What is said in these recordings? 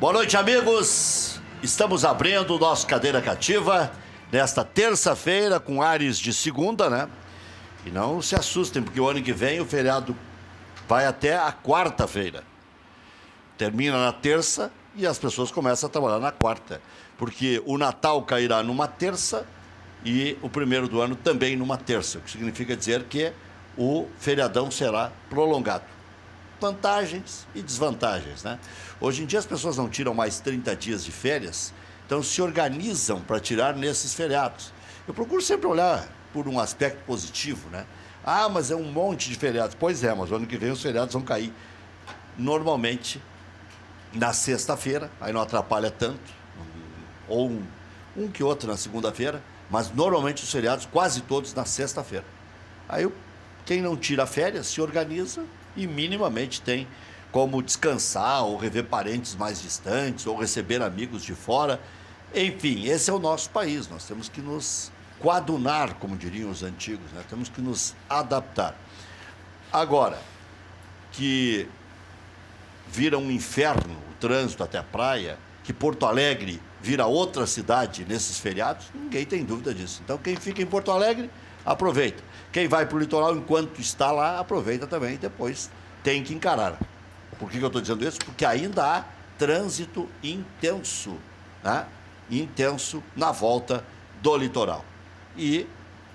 Boa noite, amigos. Estamos abrindo o nosso Cadeira Cativa nesta terça-feira com ares de segunda, né? E não se assustem, porque o ano que vem o feriado vai até a quarta-feira. Termina na terça e as pessoas começam a trabalhar na quarta. Porque o Natal cairá numa terça e o primeiro do ano também numa terça. O que significa dizer que o feriadão será prolongado. Vantagens e desvantagens, né? Hoje em dia as pessoas não tiram mais 30 dias de férias, então se organizam para tirar nesses feriados. Eu procuro sempre olhar por um aspecto positivo, né? Ah, mas é um monte de feriados. Pois é, mas o ano que vem os feriados vão cair normalmente na sexta-feira, aí não atrapalha tanto, ou um que outro na segunda-feira, mas normalmente os feriados quase todos na sexta-feira. Aí quem não tira férias se organiza e minimamente tem como descansar ou rever parentes mais distantes ou receber amigos de fora. Enfim, esse é o nosso país. Nós temos que nos coadunar, como diriam os antigos, né? Temos que nos adaptar. Agora, que vira um inferno o trânsito até a praia, que Porto Alegre vira outra cidade nesses feriados, ninguém tem dúvida disso. Então, quem fica em Porto Alegre, aproveita. Quem vai para o litoral enquanto está lá, aproveita também e depois tem que encarar. Por que eu estou dizendo isso? Porque ainda há trânsito intenso, né? Intenso na volta do litoral. E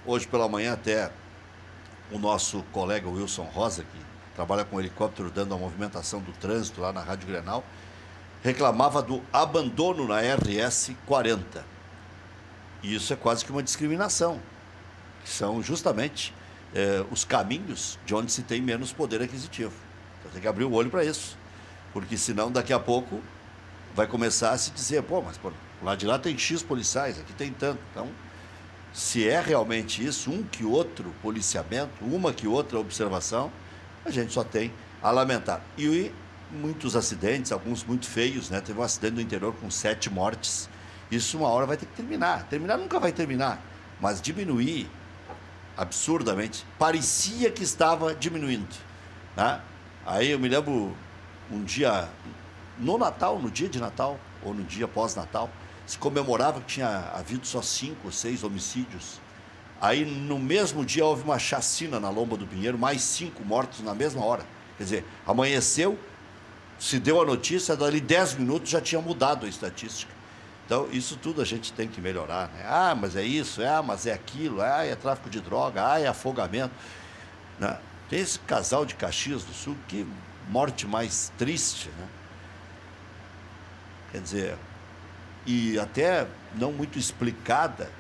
hoje pela manhã até o nosso colega Wilson Rosa, que trabalha com helicóptero dando a movimentação do trânsito lá na Rádio Grenal, reclamava do abandono na RS 40. E isso é quase que uma discriminação. São justamente os caminhos de onde se tem menos poder aquisitivo. Então tem que abrir o olho para isso, porque senão daqui a pouco vai começar a se dizer, pô, mas lá de lá tem X policiais, aqui tem tanto. Então, se é realmente isso, um que outro policiamento, uma que outra observação, a gente só tem a lamentar. E muitos acidentes, alguns muito feios, né? Teve um acidente no interior com 7 mortes. Isso uma hora vai ter que terminar. Terminar nunca vai terminar, mas diminuir absurdamente. Parecia que estava diminuindo, né? Aí eu me lembro um dia, no Natal, no dia de Natal, ou no dia pós-Natal, se comemorava que tinha havido só 5 ou 6 homicídios. Aí no mesmo dia houve uma chacina na Lomba do Pinheiro, mais 5 mortos na mesma hora. Quer dizer, amanheceu, se deu a notícia, dali 10 minutos já tinha mudado a estatística. Então, isso tudo a gente tem que melhorar, né? Ah, mas é isso, mas é aquilo, é tráfico de droga, é afogamento, né? Tem esse casal de Caxias do Sul, que morte mais triste, né? Quer dizer, e até não muito explicada,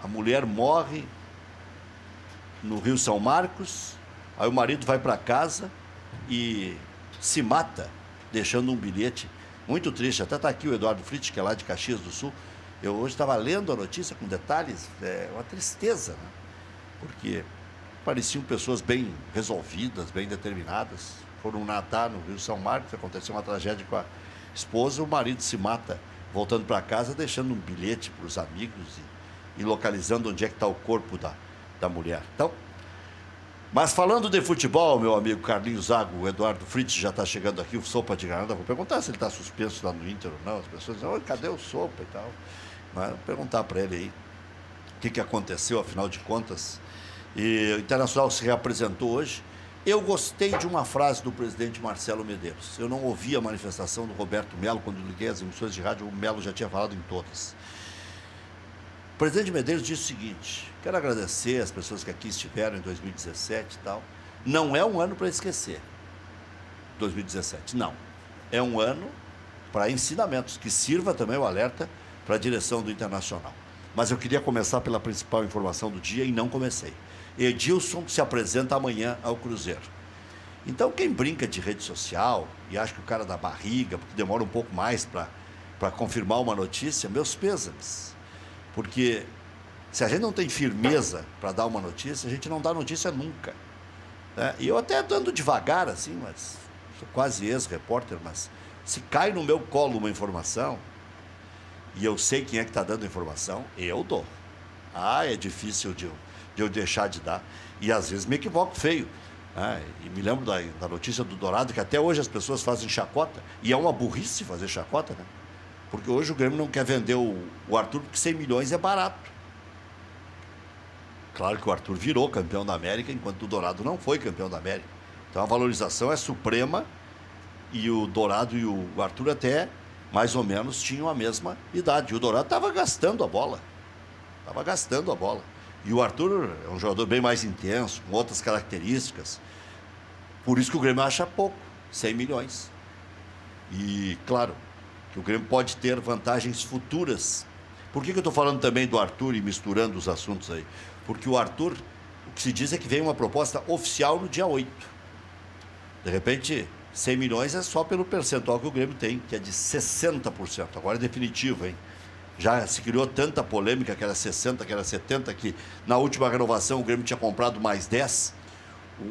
a mulher morre no Rio São Marcos, aí o marido vai para casa e se mata, deixando um bilhete muito triste. Até está aqui o Eduardo Fritz, que é lá de Caxias do Sul. Eu hoje estava lendo a notícia com detalhes, uma tristeza, né? Porque pareciam pessoas bem resolvidas, bem determinadas. Foram nadar no Rio São Marcos, aconteceu uma tragédia com a esposa, o marido se mata voltando para casa, deixando um bilhete para os amigos e localizando onde é que está o corpo da mulher. Então, mas falando de futebol, meu amigo Carlinhos Zago, o Eduardo Fritz já está chegando aqui, o Sopa de Granada. Vou perguntar se ele está suspenso lá no Inter ou não. As pessoas dizem, cadê o Sopa e tal. Mas vou perguntar para ele aí o que aconteceu, afinal de contas. E o Internacional se reapresentou hoje. Eu gostei de uma frase do presidente Marcelo Medeiros. Eu não ouvi a manifestação do Roberto Melo, quando liguei as emissoras de rádio, o Melo já tinha falado em todas. O presidente Medeiros disse o seguinte: quero agradecer as pessoas que aqui estiveram em 2017 e tal. Não é um ano para esquecer, 2017, não. É um ano para ensinamentos, que sirva também o alerta para a direção do Internacional. Mas eu queria começar pela principal informação do dia e não comecei. Edilson se apresenta amanhã ao Cruzeiro. Então, quem brinca de rede social e acha que o cara dá barriga, porque demora um pouco mais para confirmar uma notícia, meus pêsames. Porque se a gente não tem firmeza para dar uma notícia, a gente não dá notícia nunca, né? E eu até ando devagar assim, mas sou quase ex-repórter, mas se cai no meu colo uma informação e eu sei quem é que está dando a informação, eu dou. É difícil de eu deixar de dar. E às vezes me equivoco feio. E me lembro da notícia do Dourado, que até hoje as pessoas fazem chacota. E é uma burrice fazer chacota, né? Porque hoje o Grêmio não quer vender o Arthur porque 100 milhões é barato. Claro que o Arthur virou campeão da América, enquanto o Dourado não foi campeão da América. Então a valorização é suprema e o Dourado e o Arthur até mais ou menos tinham a mesma idade. O Dourado estava gastando a bola. E o Arthur é um jogador bem mais intenso, com outras características. Por isso que o Grêmio acha pouco, 100 milhões. E, claro, que o Grêmio pode ter vantagens futuras. Por que eu estou falando também do Arthur e misturando os assuntos aí? Porque o Arthur, o que se diz é que vem uma proposta oficial no dia 8. De repente, 100 milhões é só pelo percentual que o Grêmio tem, que é de 60%. Agora é definitivo, hein? Já se criou tanta polêmica, que era 60, que era 70, que na última renovação o Grêmio tinha comprado mais 10.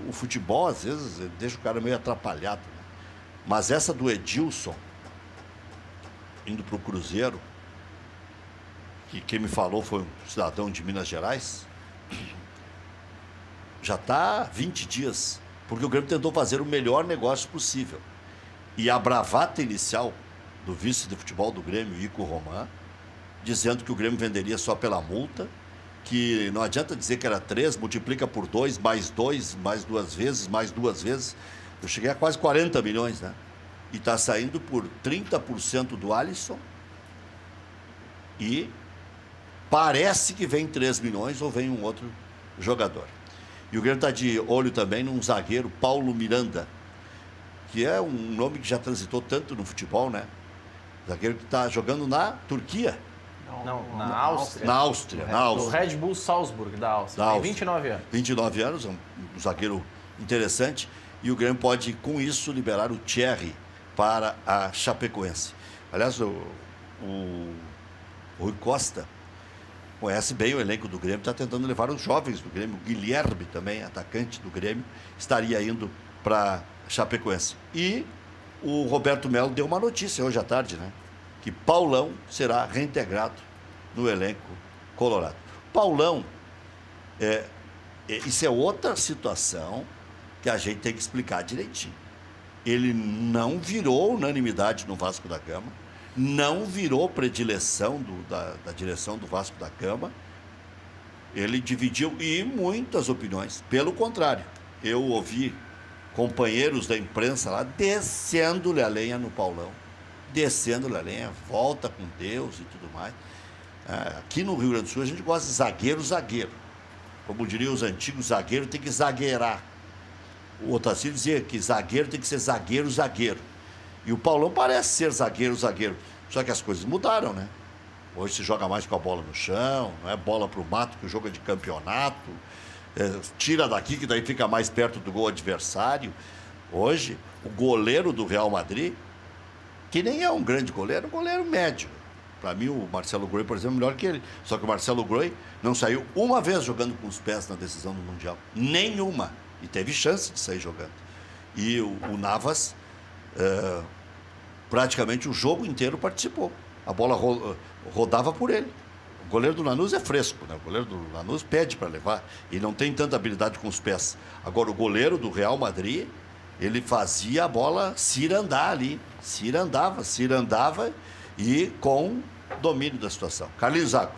O futebol, às vezes, deixa o cara meio atrapalhado. Né? Mas essa do Edilson, indo para o Cruzeiro, que quem me falou foi um cidadão de Minas Gerais, já está 20 dias, porque o Grêmio tentou fazer o melhor negócio possível. E a bravata inicial do vice de futebol do Grêmio, Ico Roman, dizendo que o Grêmio venderia só pela multa, que não adianta dizer que era 3, multiplica por 2, mais 2 vezes, mais 2 vezes. Eu cheguei a quase 40 milhões, né? E está saindo por 30% do Alisson e parece que vem 3 milhões ou vem um outro jogador. E o Grêmio está de olho também num zagueiro, Paulo Miranda, que é um nome que já transitou tanto no futebol, né? Zagueiro que está jogando na Turquia. Não, na Áustria. Na Áustria. No Red Bull Salzburg, da Áustria. Tem 29 anos. 29 anos, um zagueiro interessante. E o Grêmio pode, com isso, liberar o Thierry para a Chapecoense. Aliás, o Rui Costa conhece bem o elenco do Grêmio, está tentando levar os jovens do Grêmio. O Guilherme, também, atacante do Grêmio, estaria indo para a Chapecoense. E o Roberto Melo deu uma notícia hoje à tarde, né? Que Paulão será reintegrado no elenco colorado. Paulão, isso é outra situação que a gente tem que explicar direitinho. Ele não virou unanimidade no Vasco da Gama, não virou predileção da direção do Vasco da Gama. Ele dividiu e muitas opiniões. Pelo contrário, eu ouvi companheiros da imprensa lá descendo-lhe a lenha no Paulão. Descendo-lhe a lenha, volta com Deus e tudo mais. Aqui no Rio Grande do Sul a gente gosta de zagueiro. Como diriam os antigos, zagueiro tem que zagueirar. O Otacílio dizia que zagueiro tem que ser zagueiro. E o Paulão parece ser zagueiro. Só que as coisas mudaram, né? Hoje se joga mais com a bola no chão, não é bola pro mato, que o jogo é de campeonato. Tira daqui, que daí fica mais perto do gol adversário. Hoje, o goleiro do Real Madrid, que nem é um grande goleiro, um goleiro médio. Para mim, o Marcelo Groi, por exemplo, é melhor que ele. Só que o Marcelo Groi não saiu uma vez jogando com os pés na decisão do Mundial. Nenhuma. E teve chance de sair jogando. E o Navas, praticamente o jogo inteiro participou. A bola rodava por ele. O goleiro do Lanús é fresco, né? O goleiro do Lanús pede para levar. Ele não tem tanta habilidade com os pés. Agora, o goleiro do Real Madrid, ele fazia a bola cirandar ali. Cirandava e com domínio da situação. Carlinhos Zago,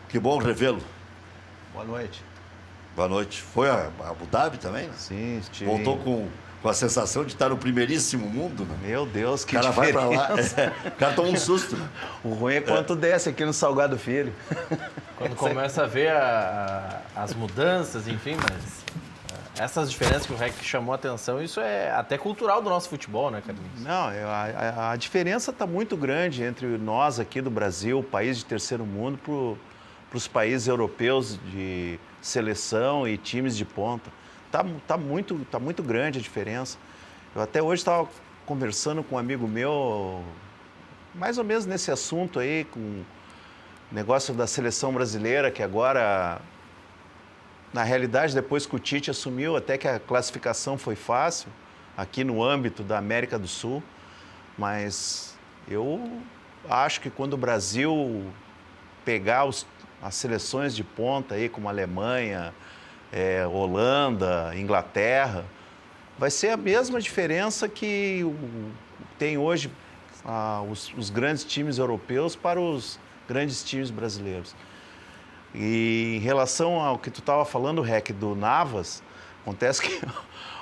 que bom revê-lo. Boa noite. Boa noite. Foi a Abu Dhabi também? Né? Sim, estive. Voltou com a sensação de estar no primeiríssimo mundo, né? Meu Deus, que o cara diferença. vai pra lá. O cara toma um susto. O ruim é quanto desce aqui no Salgado Filho. Quando começa a ver as mudanças, enfim, mas essas diferenças que o REC chamou a atenção, isso é até cultural do nosso futebol, né, Carlinhos? Não, a diferença está muito grande entre nós aqui do Brasil, país de terceiro mundo, para os países europeus de seleção e times de ponta. Tá muito grande a diferença. Eu até hoje estava conversando com um amigo meu, mais ou menos nesse assunto aí, com o negócio da seleção brasileira, que agora, na realidade, depois que o Tite assumiu, até que a classificação foi fácil, aqui no âmbito da América do Sul, mas eu acho que quando o Brasil pegar as seleções de ponta aí, como a Alemanha, Holanda, Inglaterra. Vai ser a mesma diferença que tem hoje os grandes times europeus para os grandes times brasileiros. E em relação ao que tu estava falando, Rec, do Navas, acontece que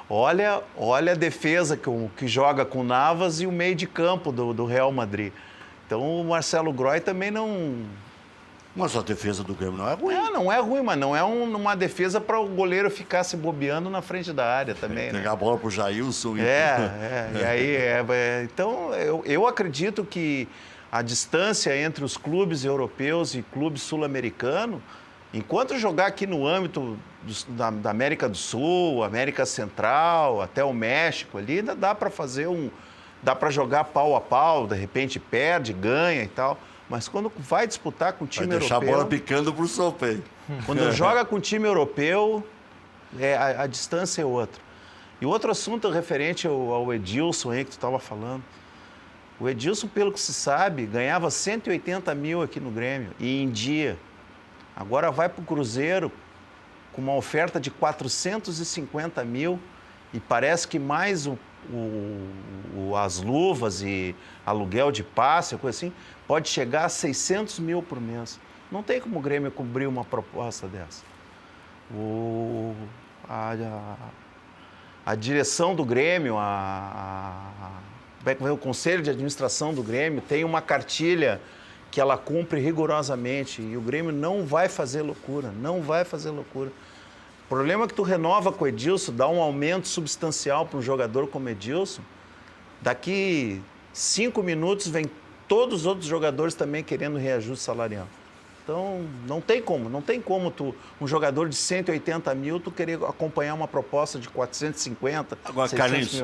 olha a defesa que joga com o Navas e o meio de campo do Real Madrid. Então o Marcelo Groy também não... Mas a defesa do Grêmio não é ruim. Não é ruim, mas não é uma defesa para o goleiro ficar se bobeando na frente da área também. Pegar a bola pro Jailson. E aí, então, eu acredito que a distância entre os clubes europeus e clubes sul-americanos, enquanto jogar aqui no âmbito da América do Sul, América Central, até o México ali, ainda dá para dá para jogar pau a pau, de repente perde, ganha e tal. Mas quando vai disputar com o time europeu... Vai deixar a bola picando pro Sopa. Quando joga com o time europeu, a distância é outra. E outro assunto referente ao Edilson aí que tu estava falando. O Edilson, pelo que se sabe, ganhava 180 mil aqui no Grêmio, e em dia. Agora vai para o Cruzeiro com uma oferta de 450 mil e parece que mais as luvas e aluguel de passe, coisa assim, pode chegar a 600 mil por mês. Não tem como o Grêmio cobrir uma proposta dessa. A direção do Grêmio, o Conselho de Administração do Grêmio tem uma cartilha que ela cumpre rigorosamente e o Grêmio não vai fazer loucura, não vai fazer loucura. O problema é que tu renova com o Edilson, dá um aumento substancial para um jogador como Edilson, daqui 5 minutos vem todos os outros jogadores também querendo reajuste salarial. Então, não tem como um jogador de 180 mil, tu querer acompanhar uma proposta de 450, Agora, Carlinhos,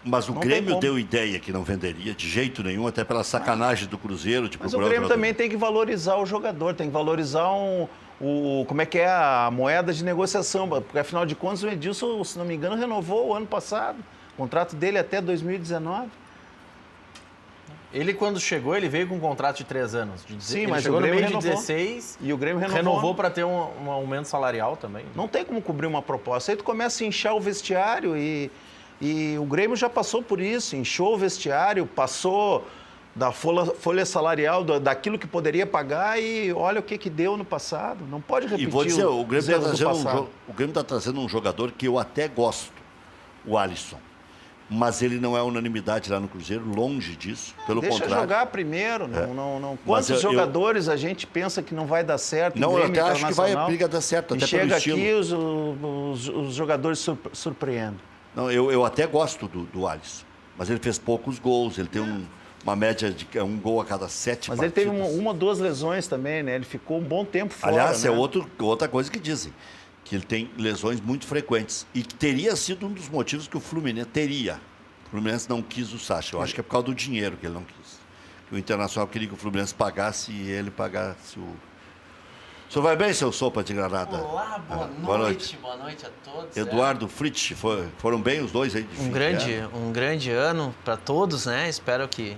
mas o Grêmio deu ideia que não venderia de jeito nenhum, até pela sacanagem do Cruzeiro. Mas o Grêmio também tem que valorizar o jogador, tem que valorizar como é que é a moeda de negociação, porque afinal de contas o Edilson, se não me engano, renovou o ano passado, o contrato dele até 2019. Ele, quando chegou, ele veio com um contrato de 3 anos. Sim, mas chegou o Grêmio no meio de renovou. 16 e o Grêmio renovou para ter um aumento salarial também. Não tem como cobrir uma proposta. Aí tu começa a inchar o vestiário e o Grêmio já passou por isso, inchou o vestiário, passou da folha salarial, daquilo que poderia pagar e olha o que deu no passado. Não pode repetir. E vou dizer, o Grêmio está trazendo um jogador que eu até gosto, o Alisson. Mas ele não é unanimidade lá no Cruzeiro, longe disso, pelo contrário. Deixa jogar primeiro, não. Quantos jogadores a gente pensa que não vai dar certo? Não, eu até acho que vai a briga dar certo, até pelo estilo. Chega aqui, os jogadores surpreendem. Não, eu até gosto do Alisson, mas ele fez poucos gols, ele tem uma média de 1 gol a cada 7 mas partidas. Ele teve uma ou 2 lesões também, né? Ele ficou um bom tempo fora. Aliás, né? é outra coisa que dizem, que ele tem lesões muito frequentes e que teria sido um dos motivos que o Fluminense teria. O Fluminense não quis o Sacha, eu acho que é por causa do dinheiro que ele não quis. Que o Internacional queria que o Fluminense pagasse e ele pagasse o... O senhor vai bem, seu Sopa de Granada? Olá, boa noite a todos. Eduardo Fritz, foram bem os dois aí? Um grande ano para todos, né? Espero que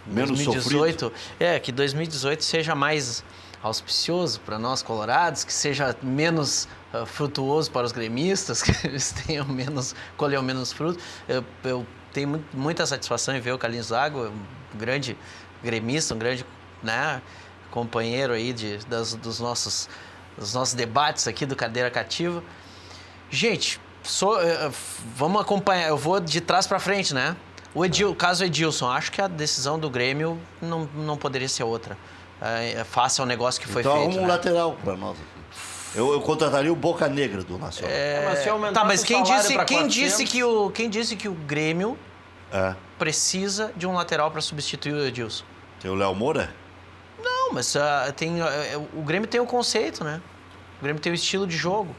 menos 2018, sofrido. Que 2018 seja mais auspicioso para nós colorados, que seja menos frutuoso para os gremistas, que eles colham menos fruto. Eu tenho muita satisfação em ver o Carlinhos Zago, um grande gremista, um grande, né, companheiro aí dos nossos debates aqui do Cadeira Cativa. Gente, vamos acompanhar, eu vou de trás para frente, né? O caso Edilson, acho que a decisão do Grêmio não poderia ser outra. Face ao negócio que foi feito. Então, lateral para nós aqui. Eu contrataria o Boca Negra do Nacional. Mas quem disse que o Grêmio precisa de um lateral para substituir o Edilson? Tem o Léo Moura? Não, mas o Grêmio tem o conceito, né? O Grêmio tem o estilo de jogo.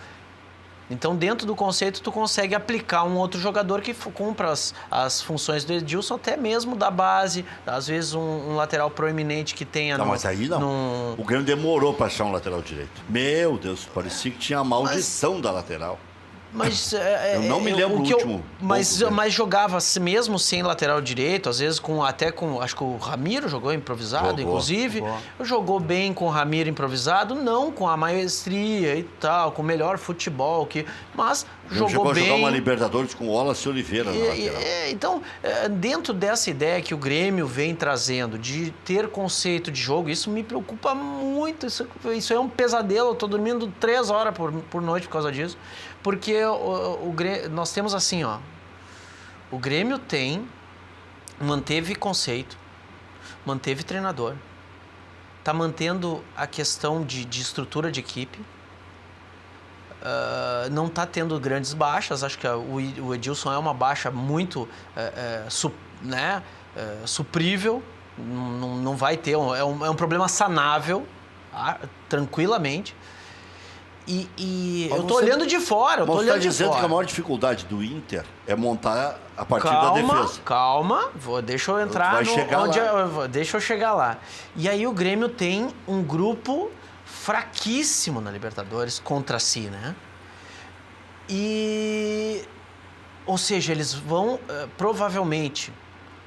Então, dentro do conceito, tu consegue aplicar um outro jogador que cumpra as funções do Edilson, até mesmo da base, às vezes um lateral proeminente que tenha... Não, mas aí não. O Grêmio demorou para achar um lateral direito. Meu Deus, parecia que tinha a maldição da lateral. Mas, Eu não me lembro o último. Mas jogava mesmo sem lateral direito, às vezes acho que o Ramiro jogou improvisado, inclusive. Jogou bem com o Ramiro improvisado, não com a maestria e tal, com o melhor futebol, mas jogou bem. Jogar uma Libertadores com o Wallace Oliveira. Então, dentro dessa ideia que o Grêmio vem trazendo de ter conceito de jogo, isso me preocupa muito. Isso é um pesadelo. Eu tô dormindo 3 horas por noite por causa disso. Porque nós temos assim, ó, o Grêmio manteve conceito, manteve treinador, está mantendo a questão de estrutura de equipe, não está tendo grandes baixas. Acho que o Edilson é uma baixa muito suprível, não vai ter, é um problema sanável, tranquilamente. E eu tô olhando de fora, Você está dizendo que a maior dificuldade do Inter é montar a partir da defesa. Calma, deixa eu entrar deixa eu chegar lá. E aí o Grêmio tem um grupo fraquíssimo na Libertadores contra si, né? Ou seja, eles vão provavelmente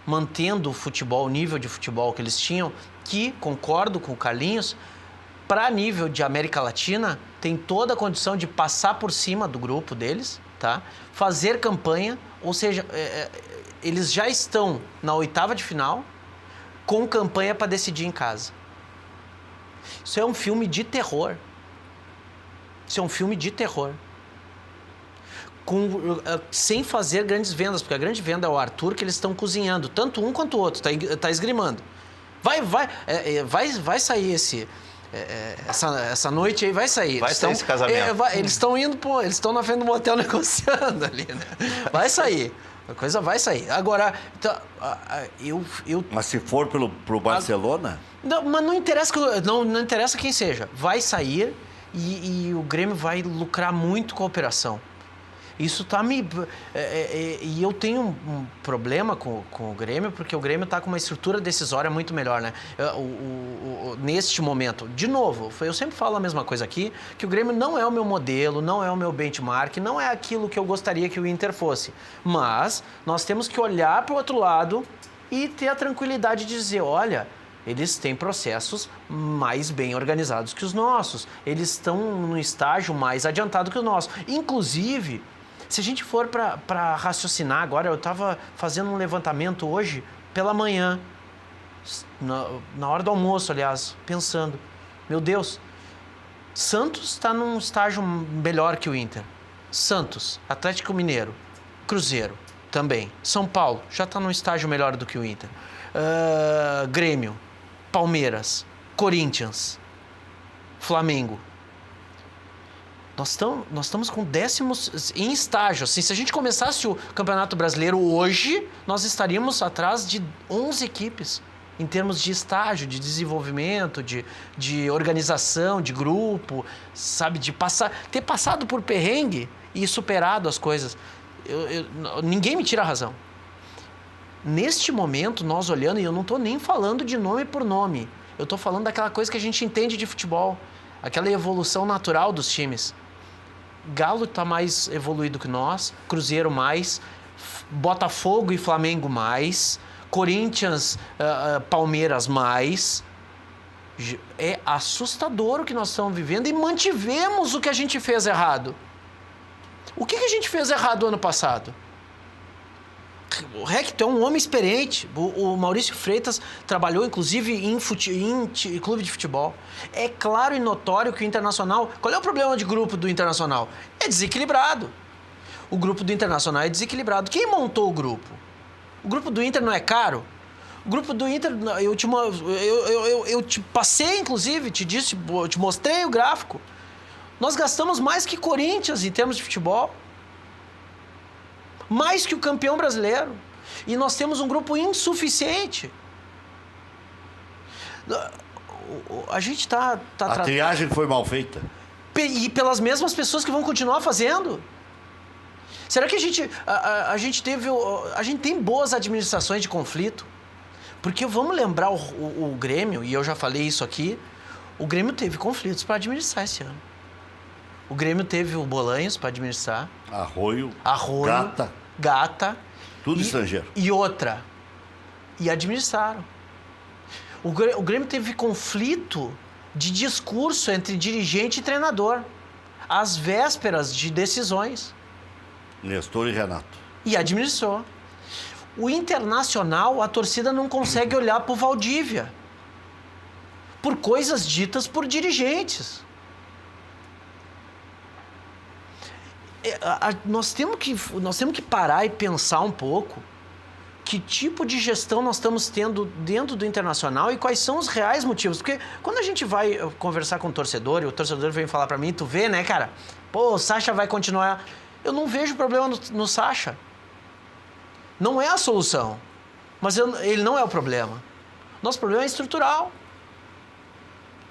mantendo o nível de futebol que eles tinham, que, concordo com o Carlinhos, para nível de América Latina, tem toda a condição de passar por cima do grupo deles, tá? Fazer campanha, ou seja, eles já estão na 8ª de final com campanha para decidir em casa. Isso é um filme de terror. Sem fazer grandes vendas, porque a grande venda é o Arthur, que eles estão cozinhando, tanto um quanto o outro, tá esgrimando. Vai sair essa noite aí vai sair. Vai sair esse casamento. Eles estão indo, eles estão na frente do motel negociando ali, né? Vai sair. A coisa vai sair. Agora, Mas se for pro Barcelona? Não, mas não interessa quem seja. Vai sair e o Grêmio vai lucrar muito com a operação. Isso tá me... E eu tenho um problema com o Grêmio, porque o Grêmio tá com uma estrutura decisória muito melhor, né? Neste momento. De novo, eu sempre falo a mesma coisa aqui, que o Grêmio não é o meu modelo, não é o meu benchmark, não é aquilo que eu gostaria que o Inter fosse. Mas nós temos que olhar para o outro lado e ter a tranquilidade de dizer, olha, eles têm processos mais bem organizados que os nossos. Eles estão num estágio mais adiantado que o nosso. Inclusive... Se a gente for para raciocinar agora, eu estava fazendo um levantamento hoje pela manhã, na hora do almoço, aliás, pensando, meu Deus, Santos está num estágio melhor que o Inter. Santos, Atlético Mineiro, Cruzeiro também. São Paulo já está num estágio melhor do que o Inter. Grêmio, Palmeiras, Corinthians, Flamengo. Nós estamos com décimos em estágio. Assim, se a gente começasse o Campeonato Brasileiro hoje, nós estaríamos atrás de 11 equipes em termos de estágio, de desenvolvimento, de organização, de grupo, sabe, ter passado por perrengue e superado as coisas. Ninguém me tira a razão. Neste momento, nós olhando, e eu não estou nem falando de nome por nome, eu estou falando daquela coisa que a gente entende de futebol, aquela evolução natural dos times. Galo está mais evoluído que nós, Cruzeiro mais, Botafogo e Flamengo mais, Corinthians, Palmeiras mais. É assustador o que nós estamos vivendo e mantivemos o que a gente fez errado. O que a gente fez errado ano passado? O Rec, tu é um homem experiente. O Maurício Freitas trabalhou, inclusive, em clube de futebol. É claro e notório que o Internacional... Qual é o problema de grupo do Internacional? É desequilibrado. O grupo do Internacional é desequilibrado. Quem montou o grupo? O grupo do Inter não é caro? O grupo do Inter... Eu te passei, inclusive, eu te mostrei o gráfico. Nós gastamos mais que Corinthians em termos de futebol. Mais que o campeão brasileiro. E nós temos um grupo insuficiente. A gente está A triagem foi mal feita. E pelas mesmas pessoas que vão continuar fazendo. Será que a gente tem boas administrações de conflito? Porque vamos lembrar o Grêmio, e eu já falei isso aqui, o Grêmio teve conflitos para administrar esse ano. O Grêmio teve o Bolanhos para administrar. Arroio, Gata. tudo estrangeiro. E outra. E administraram. O Grêmio teve conflito de discurso entre dirigente e treinador, às vésperas de decisões. Nestor e Renato. E administrou. O Internacional, a torcida não consegue olhar para o Valdívia por coisas ditas por dirigentes. Nós temos que parar e pensar um pouco que tipo de gestão nós estamos tendo dentro do Internacional e quais são os reais motivos. Porque quando a gente vai conversar com o torcedor e o torcedor vem falar para mim, tu vê, né, cara? Pô, o Sacha vai continuar. Eu não vejo problema no Sacha. Não é a solução. Mas ele não é o problema. Nosso problema é estrutural.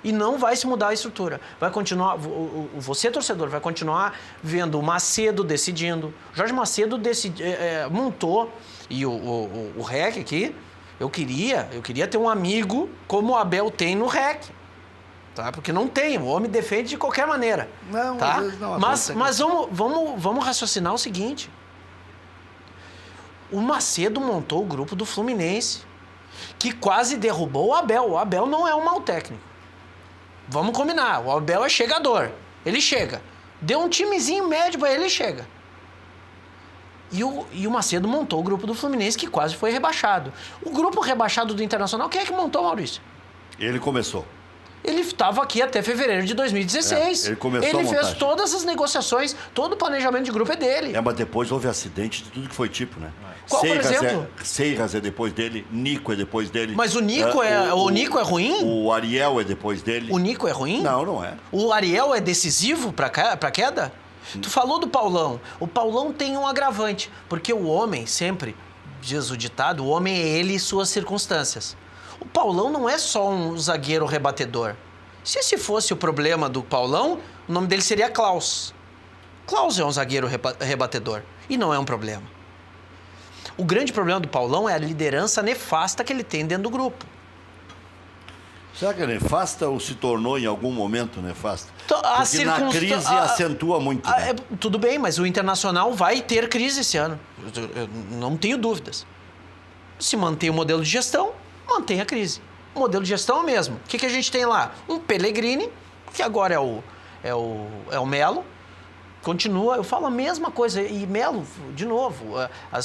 E não vai se mudar a estrutura. Vai continuar, você, torcedor, vai continuar vendo o Macedo decidindo. Jorge Macedo montou, e o REC aqui, eu queria ter um amigo como o Abel tem no REC. Tá? Porque não tem, o homem defende de qualquer maneira. Não, tá? às vezes não. Mas vamos raciocinar o seguinte. O Macedo montou o grupo do Fluminense, que quase derrubou o Abel. O Abel não é um mau técnico. Vamos combinar, o Abel é chegador. Ele chega. Deu um timezinho médio para ele chega. E o Macedo montou o grupo do Fluminense, que quase foi rebaixado. O grupo rebaixado do Internacional, quem é que montou, Maurício? Ele começou. Ele estava aqui até fevereiro de 2016. Ele começou a montagem. Fez todas as negociações, todo o planejamento de grupo é dele. Mas depois houve acidente de tudo que foi tipo, né? Qual, por exemplo? Seiras é depois dele, Nico é depois dele. Mas o Nico o Nico é ruim? O Ariel é depois dele. O Nico é ruim? Não, não é. O Ariel é decisivo para queda? Tu falou do Paulão. O Paulão tem um agravante, porque o homem sempre, diz o ditado, o homem é ele e suas circunstâncias. O Paulão não é só um zagueiro rebatedor. Se esse fosse o problema do Paulão, o nome dele seria Klaus. Klaus é um zagueiro rebatedor e não é um problema. O grande problema do Paulão é a liderança nefasta que ele tem dentro do grupo. Será que é nefasta ou se tornou em algum momento nefasta? Porque na crise acentua muito. Né? Tudo bem, mas o Internacional vai ter crise esse ano. Eu não tenho dúvidas. Se mantém o modelo de gestão, mantém a crise. O modelo de gestão é o mesmo. O que a gente tem lá? Um Pellegrini, que agora é o Melo. Continua, eu falo a mesma coisa. E Melo, de novo,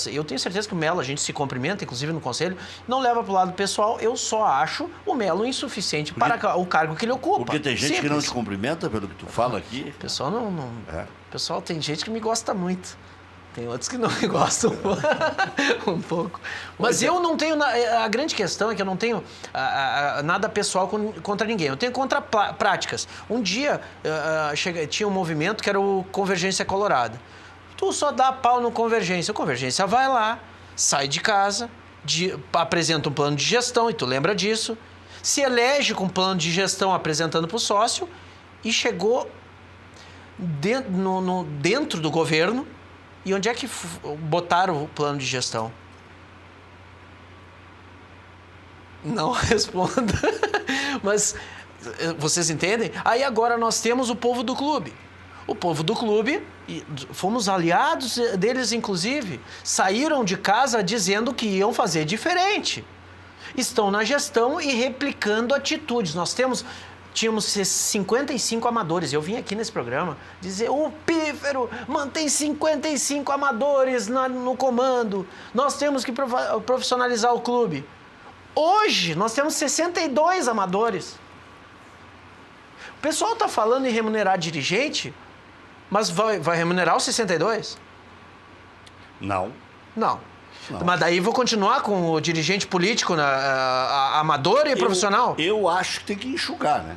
eu tenho certeza que o Melo, a gente se cumprimenta, inclusive no conselho, não leva para o lado pessoal. Eu só acho o Melo insuficiente para o cargo que ele ocupa. Porque tem gente que não te cumprimenta pelo que tu fala aqui. O pessoal não. Pessoal, tem gente que me gosta muito. Tem outros que não me gostam um pouco. Mas eu não tenho... A grande questão é que eu não tenho nada pessoal contra ninguém. Eu tenho contra práticas. Um dia tinha um movimento que era o Convergência Colorada. Tu só dá pau no Convergência. O Convergência vai lá, sai de casa, apresenta um plano de gestão, e tu lembra disso, se elege com um plano de gestão apresentando para o sócio e chegou dentro do governo. E onde é que botaram o plano de gestão? Não responda. Mas vocês entendem? Aí agora nós temos o povo do clube. O povo do clube, fomos aliados deles inclusive, saíram de casa dizendo que iam fazer diferente. Estão na gestão e replicando atitudes. Tínhamos 55 amadores. Eu vim aqui nesse programa dizer, o Pífero mantém 55 amadores no comando. Nós temos que profissionalizar o clube. Hoje, nós temos 62 amadores. O pessoal está falando em remunerar dirigente, mas vai remunerar os 62? Não. Não. Mas daí vou continuar com o dirigente político amador e profissional? Eu acho que tem que enxugar, né?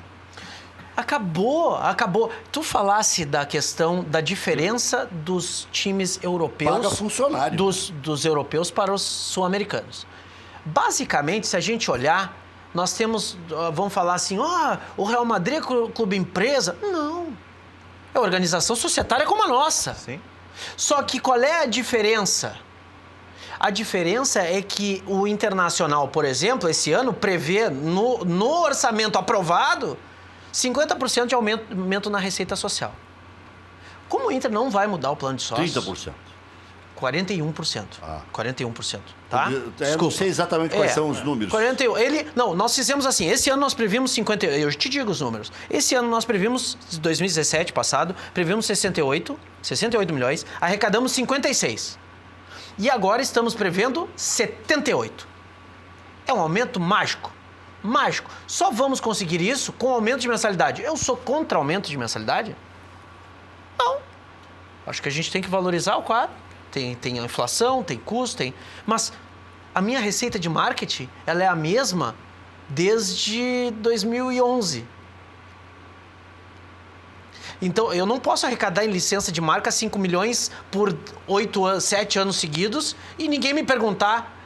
Acabou. Tu falasse da questão da diferença dos times europeus... Paga funcionário. Dos europeus para os sul-americanos. Basicamente, se a gente olhar, nós temos... Vamos falar assim, o Real Madrid é clube empresa. Não. É organização societária como a nossa. Sim. Só que qual é a diferença? A diferença é que o Internacional, por exemplo, esse ano prevê no orçamento aprovado 50% de aumento na receita social. Como o Inter não vai mudar o plano de sócios... 30%. 41%. 41%, tá? Eu não sei exatamente quais são os números. 41. Não, nós fizemos assim, esse ano nós previmos 50, eu te digo os números. Esse ano nós previmos, 2017 passado, previmos 68 milhões, arrecadamos 56. E agora estamos prevendo 78. É um aumento mágico. Mágico. Só vamos conseguir isso com aumento de mensalidade. Eu sou contra aumento de mensalidade? Não. Acho que a gente tem que valorizar o quadro. Tem a inflação, tem custo, mas a minha receita de marketing, ela é a mesma desde 2011. Então, eu não posso arrecadar em licença de marca 5 milhões por 7 anos seguidos e ninguém me perguntar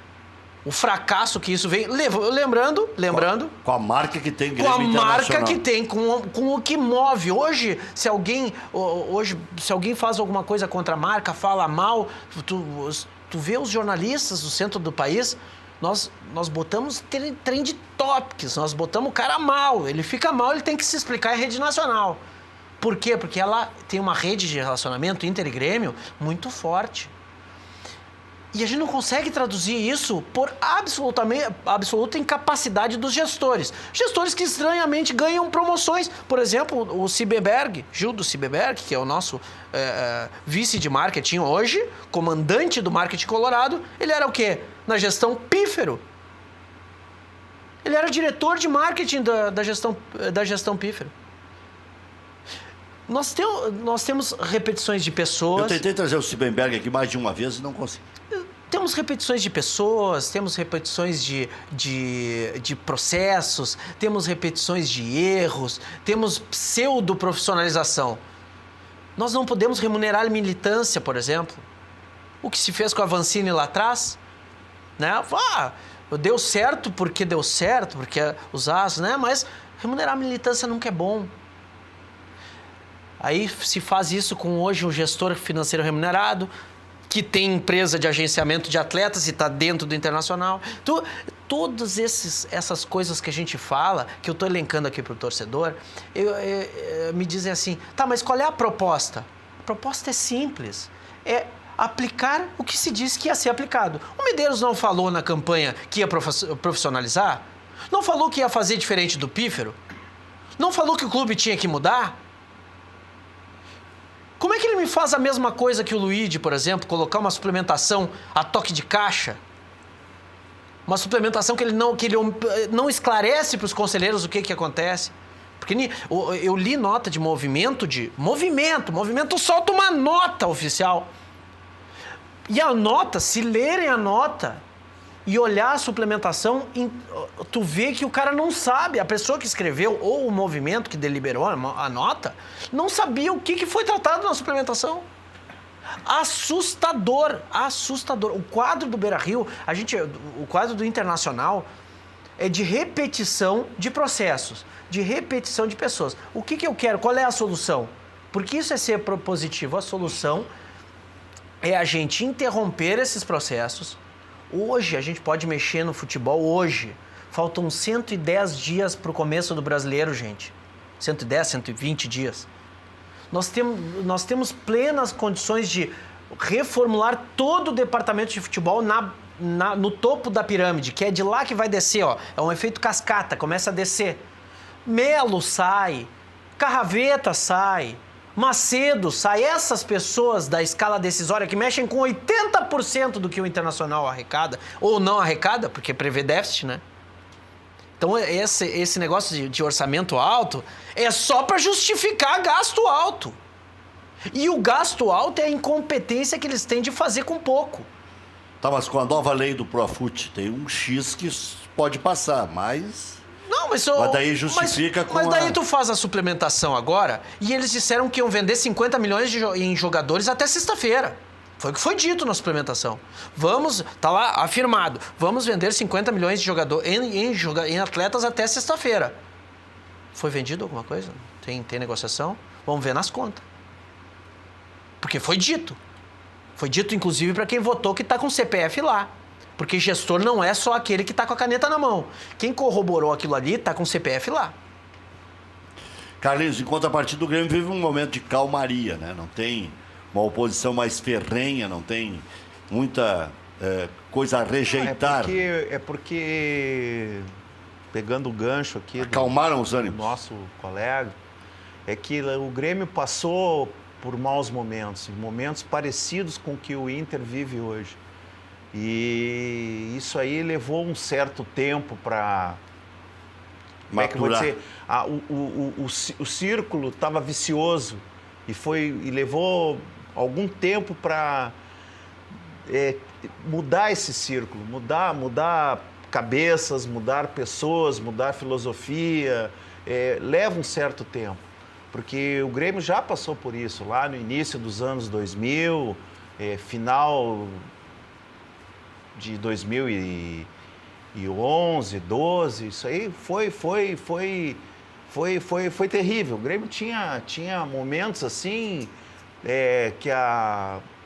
o fracasso que isso vem. Lembrando. Com a marca que tem Grêmio Internacional. Com a marca que tem, com o que move. Hoje, se alguém faz alguma coisa contra a marca, fala mal, tu vê os jornalistas do centro do país, nós botamos trend topics, nós botamos o cara mal. Ele fica mal, ele tem que se explicar em rede nacional. Por quê? Porque ela tem uma rede de relacionamento Inter e Grêmio muito forte. E a gente não consegue traduzir isso por absoluta incapacidade dos gestores. Gestores que estranhamente ganham promoções. Por exemplo, o Cibeberg, Gildo Cibeberg, que é o nosso vice de marketing hoje, comandante do marketing colorado, ele era o quê? Na gestão Pífero. Ele era diretor de marketing da gestão Pífero. Nós temos repetições de pessoas... Eu tentei trazer o Cibeberg aqui mais de uma vez e não consegui. Temos repetições de pessoas, temos repetições de processos, temos repetições de erros, temos pseudo-profissionalização. Nós não podemos remunerar a militância, por exemplo. O que se fez com a Vancini lá atrás, né? Deu certo porque os as, né? Mas remunerar a militância nunca é bom. Aí se faz isso com hoje um gestor financeiro remunerado, que tem empresa de agenciamento de atletas e está dentro do Internacional. Todas essas coisas que a gente fala, que eu estou elencando aqui para o torcedor, me dizem assim, tá, mas qual é a proposta? A proposta é simples, é aplicar o que se disse que ia ser aplicado. O Medeiros não falou na campanha que ia profissionalizar? Não falou que ia fazer diferente do Pífero? Não falou que o clube tinha que mudar? Como é que ele me faz a mesma coisa que o Luigi, por exemplo, colocar uma suplementação a toque de caixa? Uma suplementação que ele não esclarece para os conselheiros o que acontece? Porque eu li nota de movimento solta uma nota oficial. E a nota, se lerem a nota e olhar a suplementação, tu vê que o cara não sabe, a pessoa que escreveu ou o movimento que deliberou a nota, não sabia o que foi tratado na suplementação. Assustador. O quadro do Beira-Rio, o quadro do Internacional é de repetição de processos, de repetição de pessoas. O que eu quero? Qual é a solução? Porque isso é ser propositivo. A solução é a gente interromper esses processos. Hoje a gente pode mexer no futebol, hoje. Faltam 110 dias para o começo do Brasileiro, gente. 110, 120 dias. Nós temos plenas condições de reformular todo o departamento de futebol no topo da pirâmide, que é de lá que vai descer, ó. É um efeito cascata, começa a descer. Melo sai, Carraveta sai, Macedo sai, essas pessoas da escala decisória que mexem com 80% do que o Internacional arrecada, ou não arrecada, porque prevê déficit, né? Então esse negócio de orçamento alto é só para justificar gasto alto. E o gasto alto é a incompetência que eles têm de fazer com pouco. Tá, mas com a nova lei do Profut tem um X que pode passar, mas... Não, mas daí justifica mas daí tu faz a suplementação agora e eles disseram que iam vender 50 milhões em jogadores até sexta-feira. Foi o que foi dito na suplementação. Tá lá afirmado, vamos vender 50 milhões de jogadores em atletas até sexta-feira. Foi vendido alguma coisa? Tem negociação? Vamos ver nas contas. Porque foi dito. Foi dito, inclusive, para quem votou que está com o CPF lá. Porque gestor não é só aquele que está com a caneta na mão. Quem corroborou aquilo ali está com o CPF lá. Carlinhos, em contrapartida, o Grêmio vive um momento de calmaria, né? Não tem uma oposição mais ferrenha, não tem muita coisa a rejeitar. É porque pegando o gancho aqui Acalmaram os do ânimos. nosso colega, é que o Grêmio passou por maus momentos parecidos com o que o Inter vive hoje. E isso aí levou um certo tempo para... Como é que eu vou dizer? O círculo estava vicioso e levou algum tempo para mudar esse círculo, mudar cabeças, mudar pessoas, mudar filosofia. Leva um certo tempo, porque o Grêmio já passou por isso lá no início dos anos 2000, final de 2011, 12, isso aí foi terrível. O Grêmio tinha momentos assim que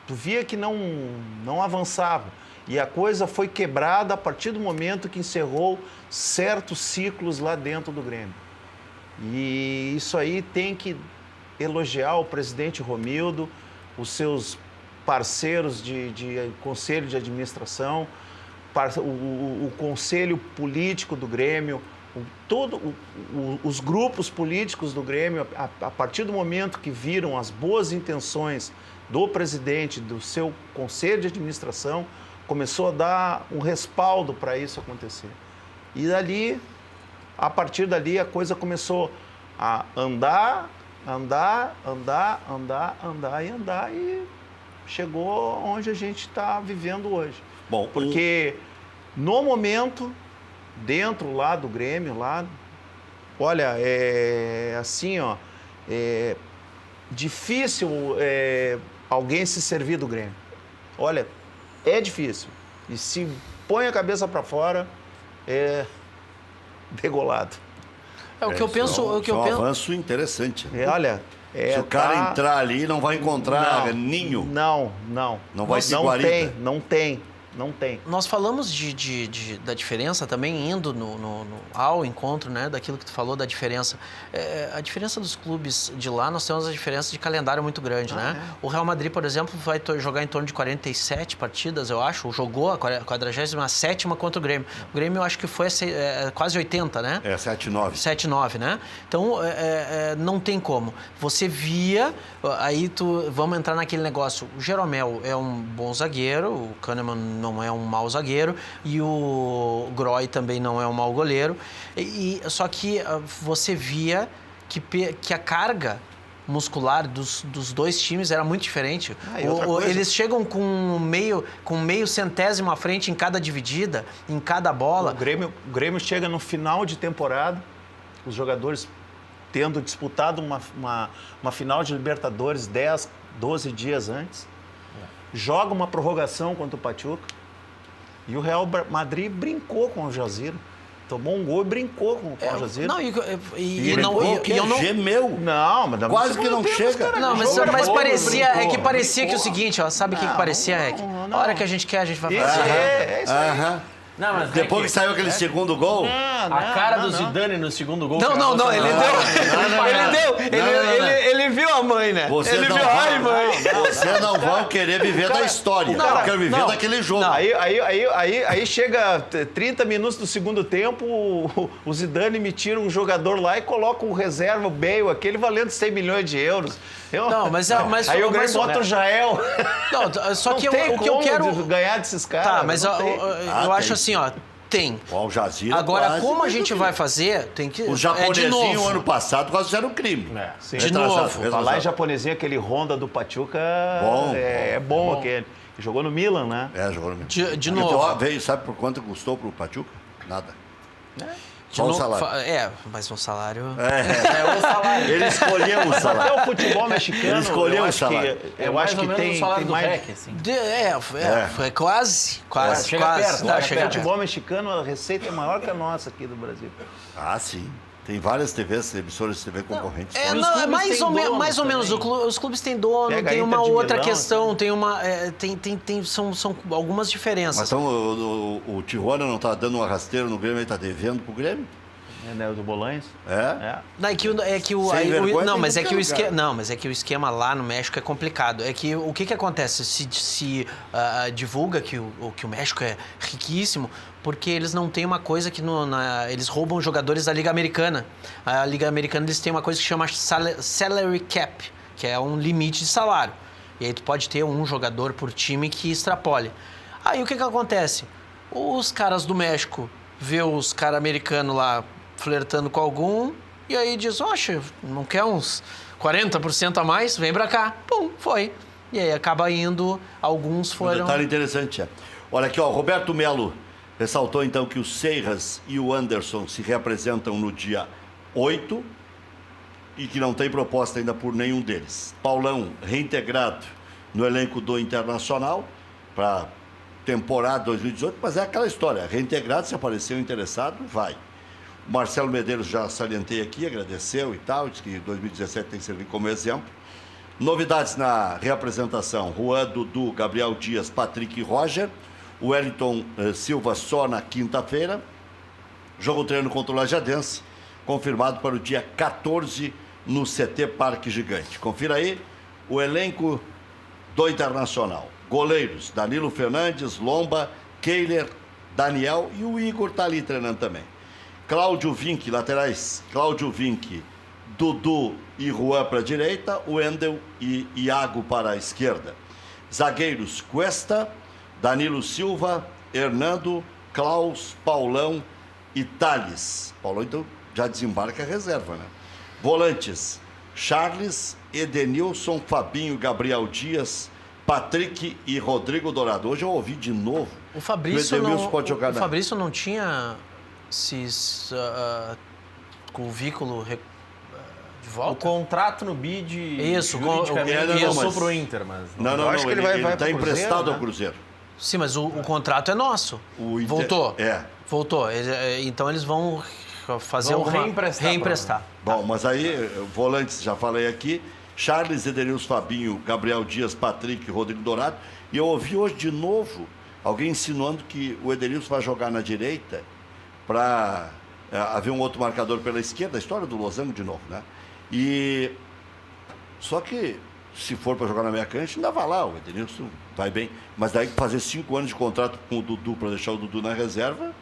tu via que não avançava. E a coisa foi quebrada a partir do momento que encerrou certos ciclos lá dentro do Grêmio. E isso aí tem que elogiar o presidente Romildo, os seus parceiros de conselho de administração, o conselho político do Grêmio, os grupos políticos do Grêmio, a partir do momento que viram as boas intenções do presidente, do seu conselho de administração, começou a dar um respaldo para isso acontecer. E dali, a partir dali, a coisa começou a andar e chegou onde a gente está vivendo hoje. Bom, porque no momento, dentro lá do Grêmio, olha, assim, ó, difícil alguém se servir do Grêmio. Olha, é difícil. E se põe a cabeça para fora, é degolado. O que eu penso... É um avanço interessante. Olha... se o cara entrar ali, não vai encontrar ninho. Não vai ter guarida. Não tem. Nós falamos da diferença também, indo ao encontro, né, daquilo que tu falou, da diferença. A diferença dos clubes de lá, nós temos a diferença de calendário muito grande, né? O Real Madrid, por exemplo, vai jogar em torno de 47 partidas, eu acho, jogou a 47ª contra o Grêmio. O Grêmio, eu acho que foi quase 80, né? 7-9. 7-9, né? Então, não tem como. Você via, aí vamos entrar naquele negócio, o Jeromel é um bom zagueiro, o Kahneman não é um mau zagueiro e o Groy também não é um mau goleiro. Só que você via que a carga muscular dos dois times era muito diferente. Eles chegam com meio centésimo à frente em cada dividida, em cada bola. O Grêmio chega no final de temporada, os jogadores tendo disputado uma final de Libertadores 10, 12 dias antes. Joga uma prorrogação contra o Pachuca e o Real Madrid brincou com o Jazeera. Tomou um gol e brincou com o Jazeera. Gemeu. Não, mas quase que não chega. Não, mas parecia que o seguinte, ó, sabe o que parecia, Rec? A hora que a gente quer, a gente vai fazer. Isso aí. Não, mas depois que saiu aquele segundo gol... A cara do Zidane no segundo gol... Ele viu a mãe, né? Vocês não vão querer viver da história. Eu quero viver daquele jogo. Aí chega 30 minutos do segundo tempo, o Zidane me tira um jogador lá e coloca o reserva, o Bale, aquele valendo 100 milhões de euros. Aí o Grêmio bota o Jael. Não, só que o que eu quero... ganhar desses caras. Tá, mas eu acho assim, ó, tem. O Al Jazeera. Agora, como a gente vai fazer, tem que... Os japonesinhos, ano passado, quase fizeram um crime. De novo. Falar em japonesinho, aquele Honda do Pachuca é bom aquele. Jogou no Milan, né? Jogou no Milan. De novo. Veio, sabe por quanto custou pro Pachuca? Nada. Só o salário. Mas um salário... o salário. Ele escolheu o salário. Até o futebol mexicano... Ele escolheu o salário. Eu acho que tem mais... REC, assim. Foi quase. Chega perto. O futebol mexicano, a receita é maior que a nossa aqui do Brasil. Sim. Tem várias emissoras de TV concorrentes. Mais ou menos. Os clubes têm dono, tem uma outra questão, são algumas diferenças. Mas então o Tijuana não está dando uma rasteira no Grêmio, ele está devendo pro Grêmio? né, do Bolanhos. Não, Sem vergonha, não, tem mas é qualquer que o lugar. esquema, não, mas é que o esquema lá no México é complicado. É que o que acontece? Se divulga que o México é riquíssimo, porque eles não têm uma coisa que eles roubam jogadores da Liga Americana. A Liga Americana eles têm uma coisa que chama salary cap, que é um limite de salário. E aí tu pode ter um jogador por time que extrapole. Aí o que acontece? Os caras do México vê os caras americanos lá flertando com algum, e aí diz, oxe, não quer uns 40% a mais? Vem pra cá. Pum, foi. E aí acaba indo, alguns Um foram... detalhe interessante, Olha aqui, Roberto Melo ressaltou então que o Seiras e o Anderson se reapresentam no dia 8 e que não tem proposta ainda por nenhum deles. Paulão reintegrado no elenco do Internacional para temporada 2018, mas é aquela história, reintegrado, se aparecer um interessado, vai. O Marcelo Medeiros já salientei aqui, agradeceu e tal, disse que 2017 tem que servir como exemplo. Novidades na reapresentação, Juan, Dudu, Gabriel Dias, Patrick e Roger. O Wellington Silva só na quinta-feira. Jogo treino contra o Lajadense, confirmado para o dia 14 no CT Parque Gigante. Confira aí o elenco do Internacional. Goleiros, Danilo Fernandes, Lomba, Keiler, Daniel e o Igor está ali treinando também. Cláudio Vinck, laterais, Cláudio Vinck, Dudu e Juan para a direita, Wendel e Iago para a esquerda. Zagueiros, Cuesta, Danilo Silva, Hernando, Klaus, Paulão e Thales. Paulão então já desembarca a reserva, né? Volantes, Charles, Edenilson, Fabinho, Gabriel Dias, Patrick e Rodrigo Dourado. Hoje eu ouvi de novo. O Fabrício, que o Edenilson pode jogar o Fabrício não tinha com o Vículo de volta? O contrato no bid Isso, juridicamente isso. passou pro Inter, mas... Não, acho que ele vai está pro Cruzeiro, emprestado né? ao Cruzeiro. Sim, mas o contrato é nosso. O Inter- Voltou. É. Voltou. Então eles vão fazer Vão uma... reemprestar. Bom, mas aí, volantes, já falei aqui, Charles, Edenilson, Fabinho, Gabriel Dias, Patrick e Rodrigo Dourado. E eu ouvi hoje de novo alguém insinuando que o Edenilson vai jogar na direita para haver um outro marcador pela esquerda, a história do Losango de novo, né? E só que se for para jogar na meia cancha, ainda vai lá, o Edenilson vai bem. Mas daí fazer 5 anos de contrato com o Dudu para deixar o Dudu na reserva,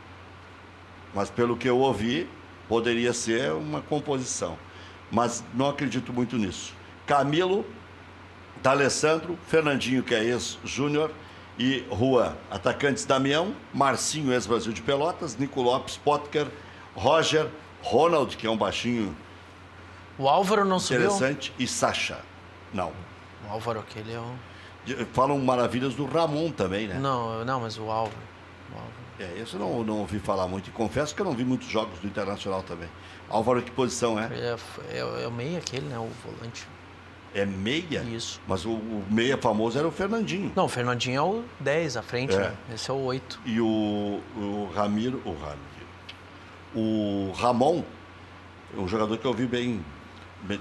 mas pelo que eu ouvi, poderia ser uma composição. Mas não acredito muito nisso. Camilo, D'Alessandro, Fernandinho, que é ex-júnior, e Juan. Atacantes, Damião, Marcinho, ex-Brasil de Pelotas, Nico Lopes, Potker, Roger, Ronald, que é um baixinho O Álvaro não subiu? interessante, e Sacha. Não. O Álvaro, aquele é o... Falam maravilhas do Ramon também, né? Não, mas o Álvaro. Esse eu não ouvi falar muito. E confesso que eu não vi muitos jogos do Internacional também. Álvaro, que posição é? É o meio aquele, né? O volante. É meia? Isso. Mas o meia famoso era o Fernandinho. Não, o Fernandinho é o 10 à frente, É. né? Esse é o 8. E o Ramon, é um jogador que eu vi bem,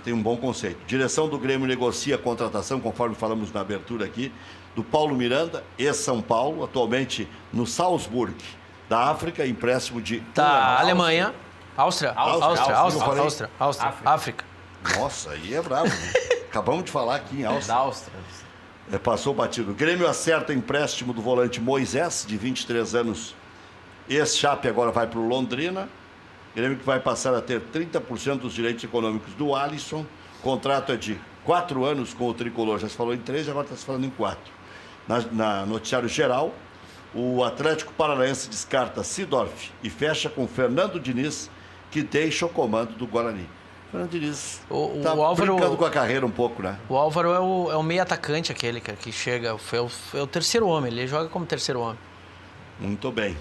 tem um bom conceito. Direção do Grêmio negocia a contratação, conforme falamos na abertura aqui, do Paulo Miranda, ex-São Paulo, atualmente no Salzburg, da África, empréstimo de... Da Alemanha. Áustria. África. Nossa, aí é bravo. Né? Acabamos de falar aqui em Da Áustria. Áustria. Passou batido. O Grêmio acerta empréstimo do volante Moisés, de 23 anos. Ex-Chape agora vai para o Londrina. Grêmio que vai passar a ter 30% dos direitos econômicos do Alisson. O contrato é de 4 anos com o Tricolor. Já se falou em 3, agora está se falando em 4. Na noticiário geral, o Atlético Paranaense descarta Sidorf e fecha com Fernando Diniz, que deixa o comando do Guarani. Fernando Diniz está brincando com a carreira um pouco, né? O Álvaro é o meio atacante aquele, cara, que chega. É o terceiro homem, ele joga como terceiro homem. Muito bem.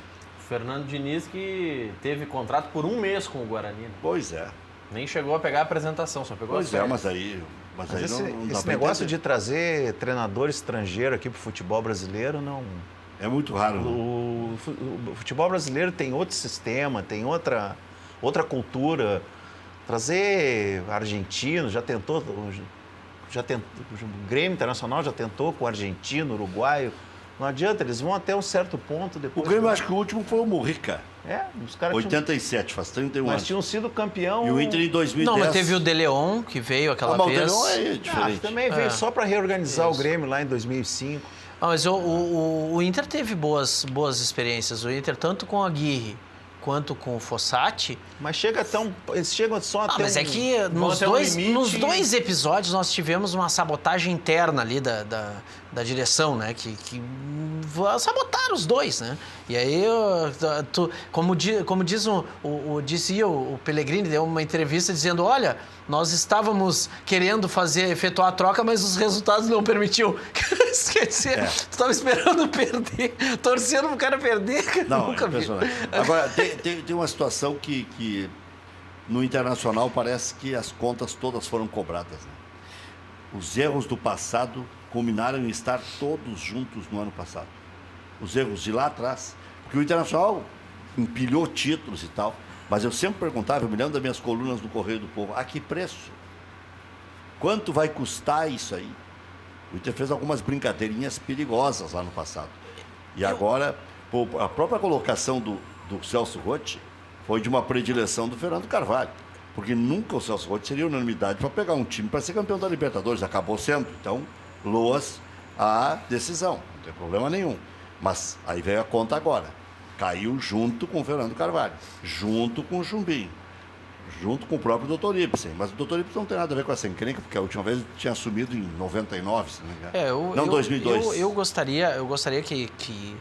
Fernando Diniz, que teve contrato por 1 mês com o Guarani. Né? Pois é. Nem chegou a pegar a apresentação, só pegou Pois a é, série. mas aí Esse, não dá esse pra negócio entender. de trazer treinador estrangeiro aqui para o futebol brasileiro, não... É muito raro, né? O futebol brasileiro tem outro sistema, tem outra cultura. Trazer argentino, já tentou, o Grêmio Internacional já tentou com argentino, uruguaio, Não adianta, eles vão até um certo ponto O depois. Grêmio, acho que o último foi o Murica. Os caras 87, faz 31 mas anos. tinham sido campeão. E o Inter em 2010. Não, mas teve o De Leon, que veio aquela Mas o vez. De Leon é diferente. Também veio só para reorganizar o Grêmio lá em 2005. Ah, mas o Inter teve boas experiências. O Inter, tanto com a Aguirre quanto com o Fossati. Mas eles chegam só até Mas é que nos dois episódios nós tivemos uma sabotagem interna ali da direção, né? Que sabotaram os dois, né? E aí, como dizia o Pellegrini, deu uma entrevista dizendo, olha, nós estávamos querendo efetuar a troca, mas os resultados não permitiu. Quer dizer, tu estava esperando perder, torcendo pro cara perder. Não, nunca é impressionante. Agora, tem uma situação que no Internacional parece que as contas todas foram cobradas. Né? Os erros do passado culminaram em estar todos juntos no ano passado. Os erros de lá atrás. Porque o Internacional empilhou títulos e tal, mas eu sempre perguntava, eu me lembro das minhas colunas do Correio do Povo, a que preço? Quanto vai custar isso aí? O Inter fez algumas brincadeirinhas perigosas lá no passado. E agora, a própria colocação do Celso Rotti foi de uma predileção do Fernando Carvalho. Porque nunca o Celso Rotti seria unanimidade para pegar um time para ser campeão da Libertadores. Acabou sendo. Então, loas a decisão. Não tem problema nenhum. Mas aí veio a conta agora. Caiu junto com o Fernando Carvalho. Junto com o Chumbinho. Junto com o próprio Dr. Ibsen. Mas o Dr. Ibsen não tem nada a ver com essa encrenca, porque a última vez ele tinha assumido em 99, se não me engano. Não, 2002. Eu gostaria que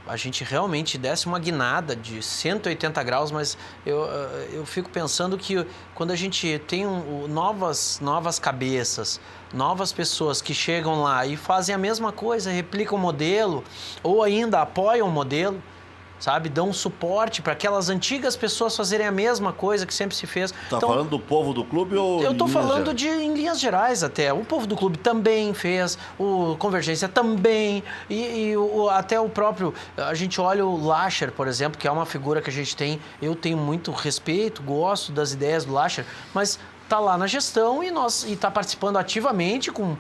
a gente realmente desse uma guinada de 180 graus, mas eu fico pensando que quando a gente tem novas cabeças, novas pessoas que chegam lá e fazem a mesma coisa, replicam o modelo, ou ainda apoiam o modelo, sabe? Dão suporte para aquelas antigas pessoas fazerem a mesma coisa que sempre se fez. Tá falando do povo do clube ou... Eu estou falando em linhas gerais até. O povo do clube também fez, o Convergência também, até o próprio... A gente olha o Lacher, por exemplo, que é uma figura que a gente tem... Eu tenho muito respeito, gosto das ideias do Lacher, mas... está lá na gestão e está participando ativamente como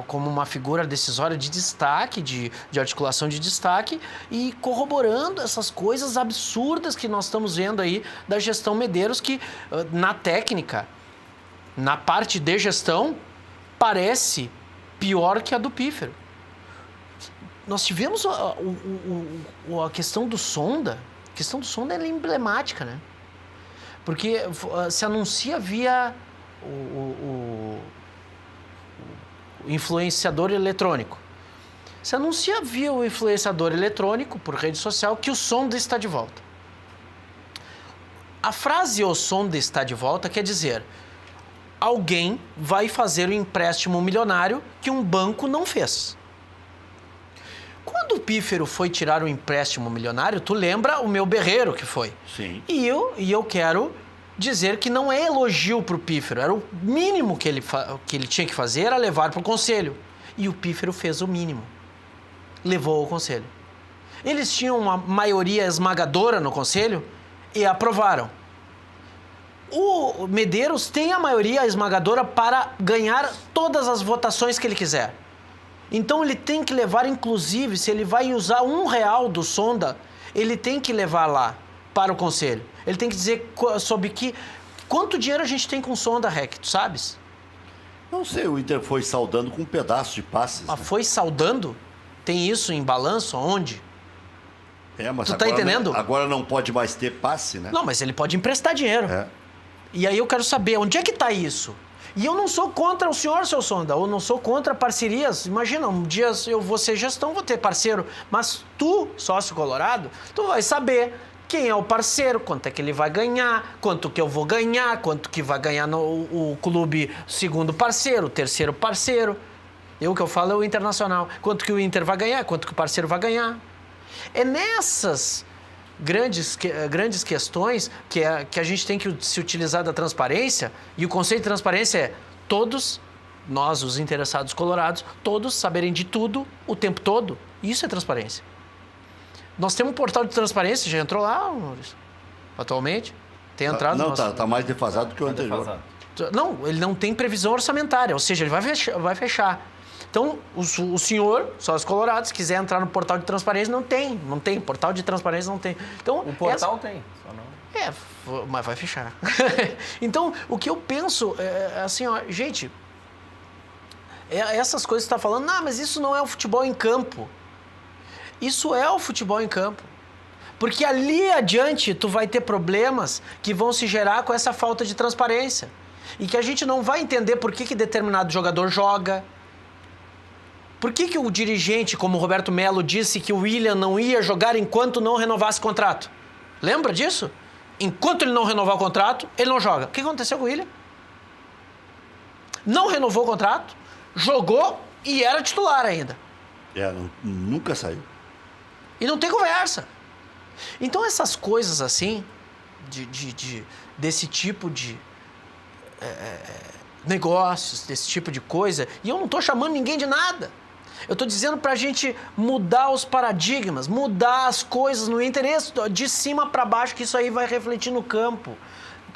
uma figura decisória de destaque, de articulação de destaque e corroborando essas coisas absurdas que nós estamos vendo aí da gestão Medeiros, que na técnica, na parte de gestão, parece pior que a do Pífero. Nós tivemos a questão do Sonda. A questão do Sonda é emblemática, né? Porque se anuncia via o influenciador eletrônico. Se anuncia via o influenciador eletrônico, por rede social, que o Sonda está de volta. A frase "o Sonda está de volta" quer dizer, alguém vai fazer o empréstimo milionário que um banco não fez. Quando o Pífero foi tirar o empréstimo milionário, tu lembra o meu berreiro que foi? Sim. E eu quero dizer que não é elogio para o Pífero. Era o mínimo que ele tinha que fazer, era levar para o conselho. E o Pífero fez o mínimo. Levou ao conselho. Eles tinham uma maioria esmagadora no conselho e aprovaram. O Medeiros tem a maioria esmagadora para ganhar todas as votações que ele quiser. Então ele tem que levar, inclusive, se ele vai usar R$1 do Sonda, ele tem que levar lá para o conselho. Ele tem que dizer sobre quanto dinheiro a gente tem com Sonda, Rec, tu sabes? Não sei, o Inter foi saudando com um pedaço de passes. Mas né? foi saudando? Tem isso em balanço? Onde? Mas tu tá entendendo? Agora não pode mais ter passe, né? Não, mas ele pode emprestar dinheiro. E aí eu quero saber, onde é que está isso? E eu não sou contra o senhor, seu Sonda, eu não sou contra parcerias. Imagina, um dia eu vou ser gestão, vou ter parceiro. Mas tu, sócio colorado, tu vai saber quem é o parceiro, quanto é que ele vai ganhar, quanto que eu vou ganhar, quanto que vai ganhar o clube segundo parceiro, terceiro parceiro. O que eu falo é o Internacional. Quanto que o Inter vai ganhar, quanto que o parceiro vai ganhar. É nessas grandes questões que a gente tem que se utilizar da transparência, e o conceito de transparência é todos, nós, os interessados colorados, todos saberem de tudo o tempo todo. Isso é transparência. Nós temos um portal de transparência, já entrou lá, Maurício? Atualmente? Tem entrado? Não, tá mais defasado do que o anterior. Não, ele não tem previsão orçamentária, ou seja, ele vai fechar. Então, o senhor, sócio colorado, se quiser entrar no portal de transparência, não tem. Portal de transparência não tem. Então, O portal tem, só não... mas vai fechar. Então, o que eu penso é assim, ó, gente, essas coisas que você está falando, mas isso não é o futebol em campo. Isso é o futebol em campo. Porque ali adiante tu vai ter problemas que vão se gerar com essa falta de transparência. E que a gente não vai entender por que determinado jogador joga. Por que o dirigente, como o Roberto Melo, disse que o William não ia jogar enquanto não renovasse o contrato? Lembra disso? Enquanto ele não renovar o contrato, ele não joga. O que aconteceu com o William? Não renovou o contrato, jogou e era titular ainda. Nunca saiu. E não tem conversa. Então essas coisas assim, desse tipo de negócios, desse tipo de coisa, e eu não estou chamando ninguém de nada. Eu estou dizendo para a gente mudar os paradigmas, mudar as coisas no interesse de cima para baixo, que isso aí vai refletir no campo.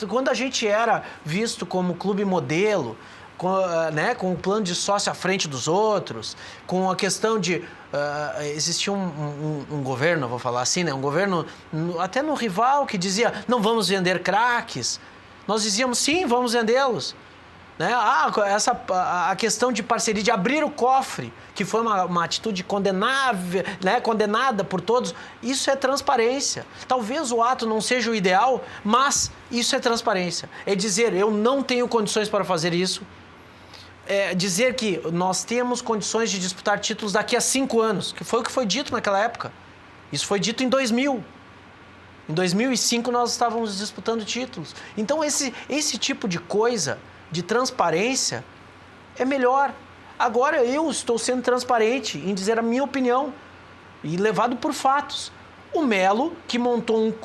Quando a gente era visto como clube modelo, com o plano de sócio à frente dos outros, com a questão de... existia um governo, vou falar assim, né? Um governo até no rival que dizia, não vamos vender craques. Nós dizíamos, sim, vamos vendê-los. Né? A questão de parceria, de abrir o cofre, que foi uma atitude condenável, né? Condenada por todos, isso é transparência. Talvez o ato não seja o ideal, mas isso é transparência. É dizer, eu não tenho condições para fazer isso. É dizer que nós temos condições de disputar títulos daqui a 5 anos, que foi o que foi dito naquela época. Isso foi dito em 2000. Em 2005 nós estávamos disputando títulos. Então esse tipo de coisa, de transparência, é melhor. Agora eu estou sendo transparente em dizer a minha opinião e levado por fatos. O Melo, que montou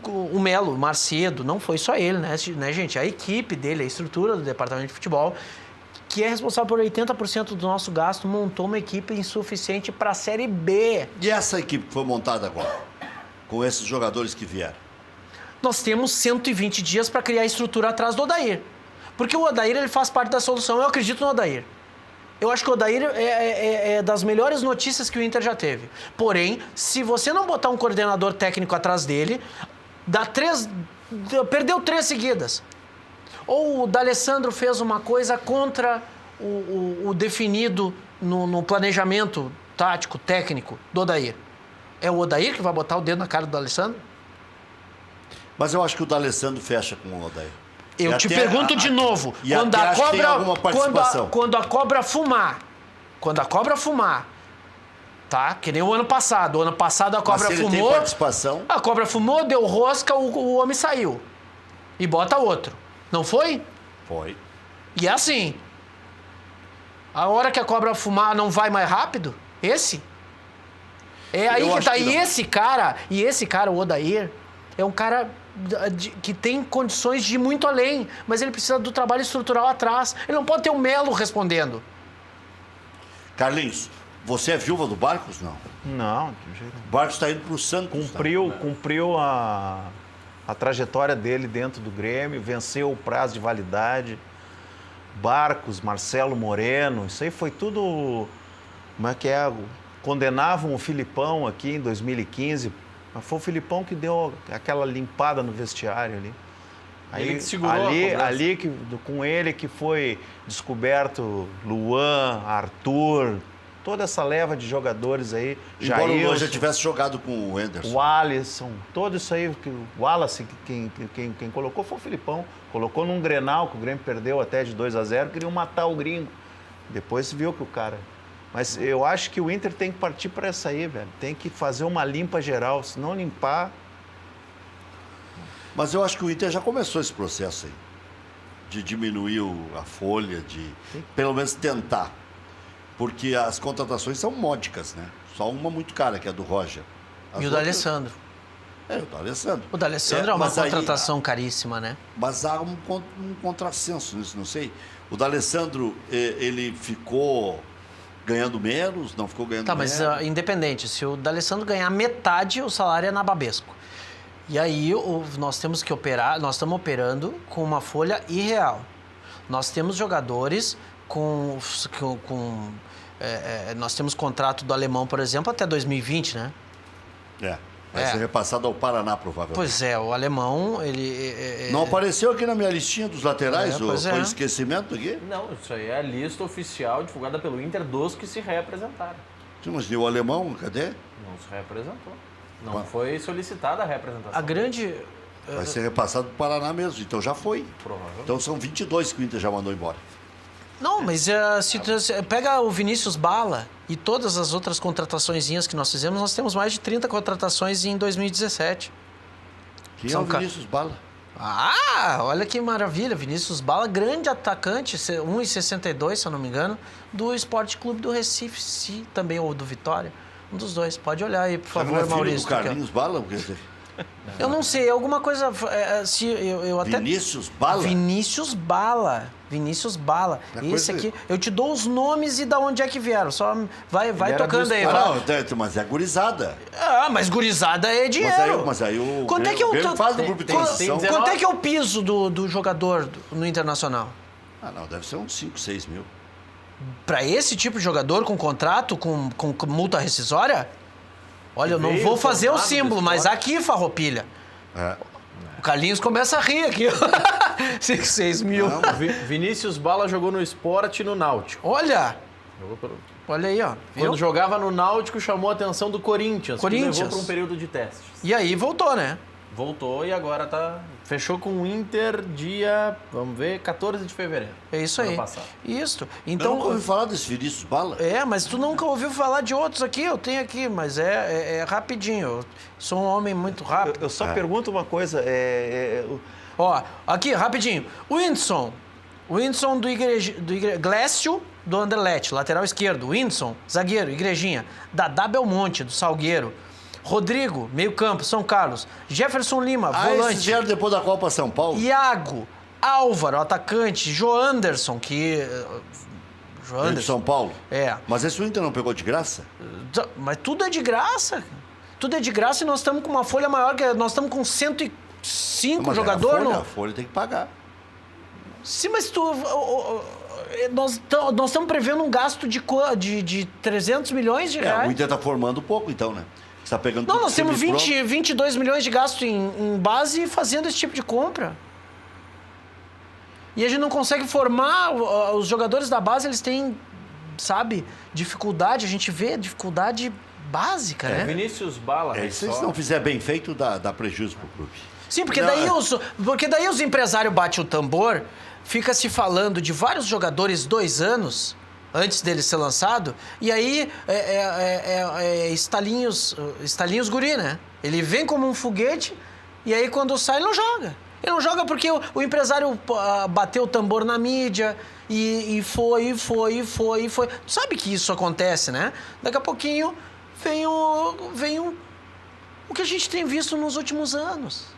o Melo, Macedo, não foi só ele, né, gente? A equipe dele, a estrutura do departamento de futebol, que é responsável por 80% do nosso gasto, montou uma equipe insuficiente para a Série B. E essa equipe que foi montada agora, com esses jogadores que vieram? Nós temos 120 dias para criar a estrutura atrás do Odair. Porque o Odair ele faz parte da solução, eu acredito no Odair. Eu acho que o Odair é das melhores notícias que o Inter já teve. Porém, se você não botar um coordenador técnico atrás dele, perdeu 3 seguidas. Ou o D'Alessandro fez uma coisa contra o definido no planejamento tático, técnico do Odair. É o Odair que vai botar o dedo na cara do D'Alessandro? Mas eu acho que o D'Alessandro fecha com o Odair. Eu te pergunto de novo, quando a cobra fumar, tá? Que nem o ano passado a cobra Mas fumou, ele tem participação. a cobra fumou, deu rosca, o homem saiu e bota outro, não foi? Foi. E é assim, a hora que a cobra fumar não vai mais rápido, é aí que tá, e esse cara, o Odair, é um cara que tem condições de ir muito além, mas ele precisa do trabalho estrutural atrás. Ele não pode ter o Melo respondendo. Carlinhos, você é viúva do Barcos? Não. Não, de jeito nenhum. O Barcos está indo para o Santos. Cumpriu a trajetória dele dentro do Grêmio, venceu o prazo de validade. Barcos, Marcelo Moreno, isso aí foi tudo... Como é que é? Condenavam o Filipão aqui em 2015... Mas foi o Filipão que deu aquela limpada no vestiário ali. Aí, ele que segurou com ele que foi descoberto Luan, Arthur, toda essa leva de jogadores aí. Embora o Luan já tivesse jogado com o Anderson. O Alisson, todo isso aí. O Wallace, quem colocou foi o Filipão. Colocou num Grenal, que o Grêmio perdeu até de 2-0, queriam matar o gringo. Depois viu que o cara... Mas eu acho que o Inter tem que partir para essa aí, velho. Tem que fazer uma limpa geral. Se não limpar... Mas eu acho que o Inter já começou esse processo aí. De diminuir a folha, de pelo menos tentar. Porque as contratações são módicas, né? Só uma muito cara, que é a do Roger. E o D'Alessandro. O D'Alessandro. O D'Alessandro é uma contratação caríssima, né? Mas há um contrassenso nisso, não sei. O D'Alessandro, ele ficou... ganhando menos, não ficou ganhando menos. Tá, mas independente, se o D'Alessandro ganhar metade, o salário é na Babesco. E aí nós temos que operar, nós estamos operando com uma folha irreal. Nós temos jogadores com nós temos contrato do alemão, por exemplo, até 2020, né? Vai ser repassado ao Paraná, provavelmente. Pois é, o alemão, ele... Não apareceu aqui na minha listinha dos laterais? Pois Foi esquecimento aqui? Não, isso aí é a lista oficial divulgada pelo Inter dos que se reapresentaram. Sim, mas e o alemão, cadê? Não se reapresentou. Não foi solicitada a reapresentação. A grande... Vai ser repassado para o Paraná mesmo, então já foi. Provavelmente. Então são 22 que o Inter já mandou embora. Não, mas se pega o Vinícius Bala e todas as outras contrataçõezinhas que nós fizemos, nós temos mais de 30 contratações em 2017. Quem é o Vinícius Bala? Ah, olha que maravilha. Vinícius Bala, grande atacante, 1,62, se eu não me engano, do Esporte Clube do Recife, também, ou do Vitória. Um dos dois. Pode olhar aí, por favor, Não é Maurício. filho do Carlinhos Bala? Eu não sei, alguma coisa... eu até... Vinícius Bala? Vinícius Bala. Vinícius Bala. Esse aqui, eu te dou os nomes e da onde é que vieram. Só vai tocando aí. Mas é gurizada. Ah, mas gurizada é dinheiro. Mas aí o Quanto é que Grêmio faz no grupo de transição. Quanto é que é o piso do jogador no Internacional? Não, deve ser uns 5, 6 mil. Para esse tipo de jogador com contrato, com multa rescisória? Olha, eu não vou fazer o símbolo, mas aqui, Farroupilha. O Carlinhos começa a rir aqui. 5, 6 mil. Não, Vinícius Bala jogou no Sport e no Náutico. Olha! Jogou Olha aí, ó. Viu? Quando jogava no Náutico, chamou a atenção do Corinthians. Que levou para um período de testes. E aí voltou, né? Voltou e agora fechou com o Inter dia, vamos ver, 14 de fevereiro. É isso aí. Ano passado. Isso. Eu Então, nunca ouvi falar desse Vinícius Bala. mas tu nunca ouviu falar de outros aqui? Eu tenho aqui, mas é rapidinho. Eu sou um homem muito rápido. Eu só pergunto uma coisa. Ó, aqui, rapidinho. Whindersson do Glécio, do Anderlecht, lateral esquerdo. Whindersson, zagueiro, Igrejinha. Dadá Belmonte, do Salgueiro. Rodrigo, meio campo, São Carlos. Jefferson Lima, volante. Esses vieram depois da Copa São Paulo. Iago, Álvaro, atacante. Joanderson, De São Paulo. É. Mas esse o Inter não pegou de graça? Mas tudo é de graça. Tudo é de graça e nós estamos com uma folha maior, nós estamos com 105 jogadores. A folha tem que pagar. Sim, mas nós estamos prevendo um gasto de 300 milhões de reais. O Inter está formando pouco, então, né? Você tá pegando Não, nós temos 22 milhões de gasto em base fazendo esse tipo de compra. E a gente não consegue formar, os jogadores da base, eles têm, sabe, dificuldade, a gente vê dificuldade básica, né? Vinícius Bala. Se eles não fizer bem feito, dá prejuízo pro clube. Sim, porque daí os empresários batem o tambor, fica se falando de vários jogadores 2 anos antes dele ser lançado, e aí estalinhos guri, né? Ele vem como um foguete, e aí quando sai ele não joga. Ele não joga porque o empresário bateu o tambor na mídia, e foi. Tu sabe que isso acontece, né? Daqui a pouquinho vem o que a gente tem visto nos últimos anos.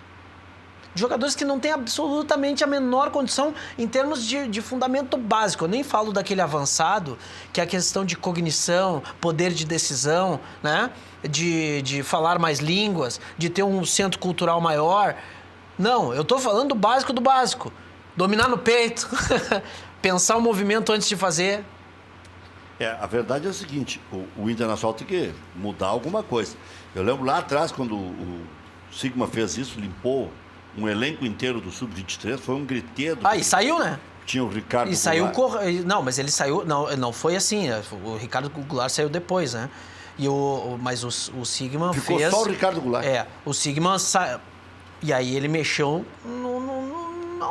Jogadores que não têm absolutamente a menor condição em termos de fundamento básico. Eu nem falo daquele avançado, que é a questão de cognição, poder de decisão, né? De falar mais línguas, de ter um centro cultural maior. Não, eu estou falando do básico do básico. Dominar no peito, pensar o movimento antes de fazer. A verdade é o seguinte, o Internacional tem que mudar alguma coisa. Eu lembro lá atrás, quando o Sigma fez isso, limpou um elenco inteiro do Sub-23, foi um griteiro. E saiu, né? Tinha o Ricardo Goulart. Saiu... Não, mas ele saiu... Não foi assim, o Ricardo Goulart saiu depois, né? Mas o Sigma Ficou fez... só o Ricardo Goulart. O Sigma... E aí ele mexeu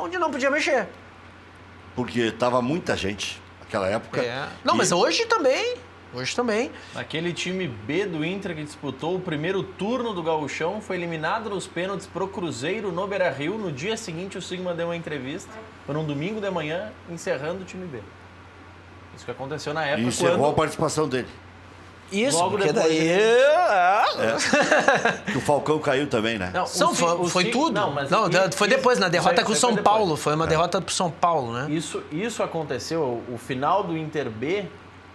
onde não podia mexer. Porque estava muita gente naquela época. Não, mas hoje também. Hoje também. Aquele time B do Inter que disputou o primeiro turno do Gauchão foi eliminado nos pênaltis pro Cruzeiro no Beira-Rio. No dia seguinte o Sigma deu uma entrevista, foi num domingo de manhã, encerrando o time B. Isso que aconteceu na época. E encerrou a participação dele. Isso, logo porque depois daí... O Falcão caiu também, né? Não, foi tudo. Foi depois, na derrota com o São Paulo. Foi uma derrota pro São Paulo, né? Isso aconteceu, o final do Inter B,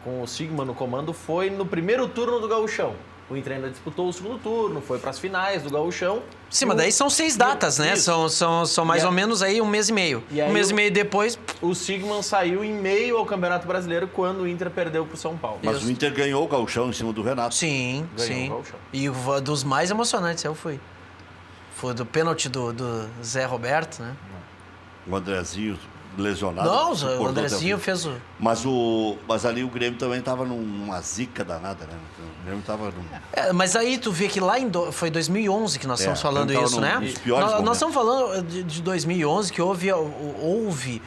com o Sigma no comando, foi no primeiro turno do Gauchão. O Inter ainda disputou o segundo turno, foi para as finais do Gauchão. Sim, mas daí são 6 datas, né? São mais ou menos aí 1 mês e meio. Um mês e meio depois... O Sigman saiu em meio ao Campeonato Brasileiro quando o Inter perdeu para o São Paulo. Mas o Inter ganhou o Gauchão em cima do Renato. Sim, Ganhou sim. o Gauchão. E dos mais emocionantes eu fui. Foi do pênalti do Zé Roberto, né? O Andrezinho lesionado. Não, suportou o até Andrezinho fim. fez o... Mas ali o Grêmio também estava numa zica danada, né? O Grêmio estava mas aí tu vê que lá foi 2011 que nós estamos falando então isso, né? nos piores Nós momentos. estamos falando de 2011 que houve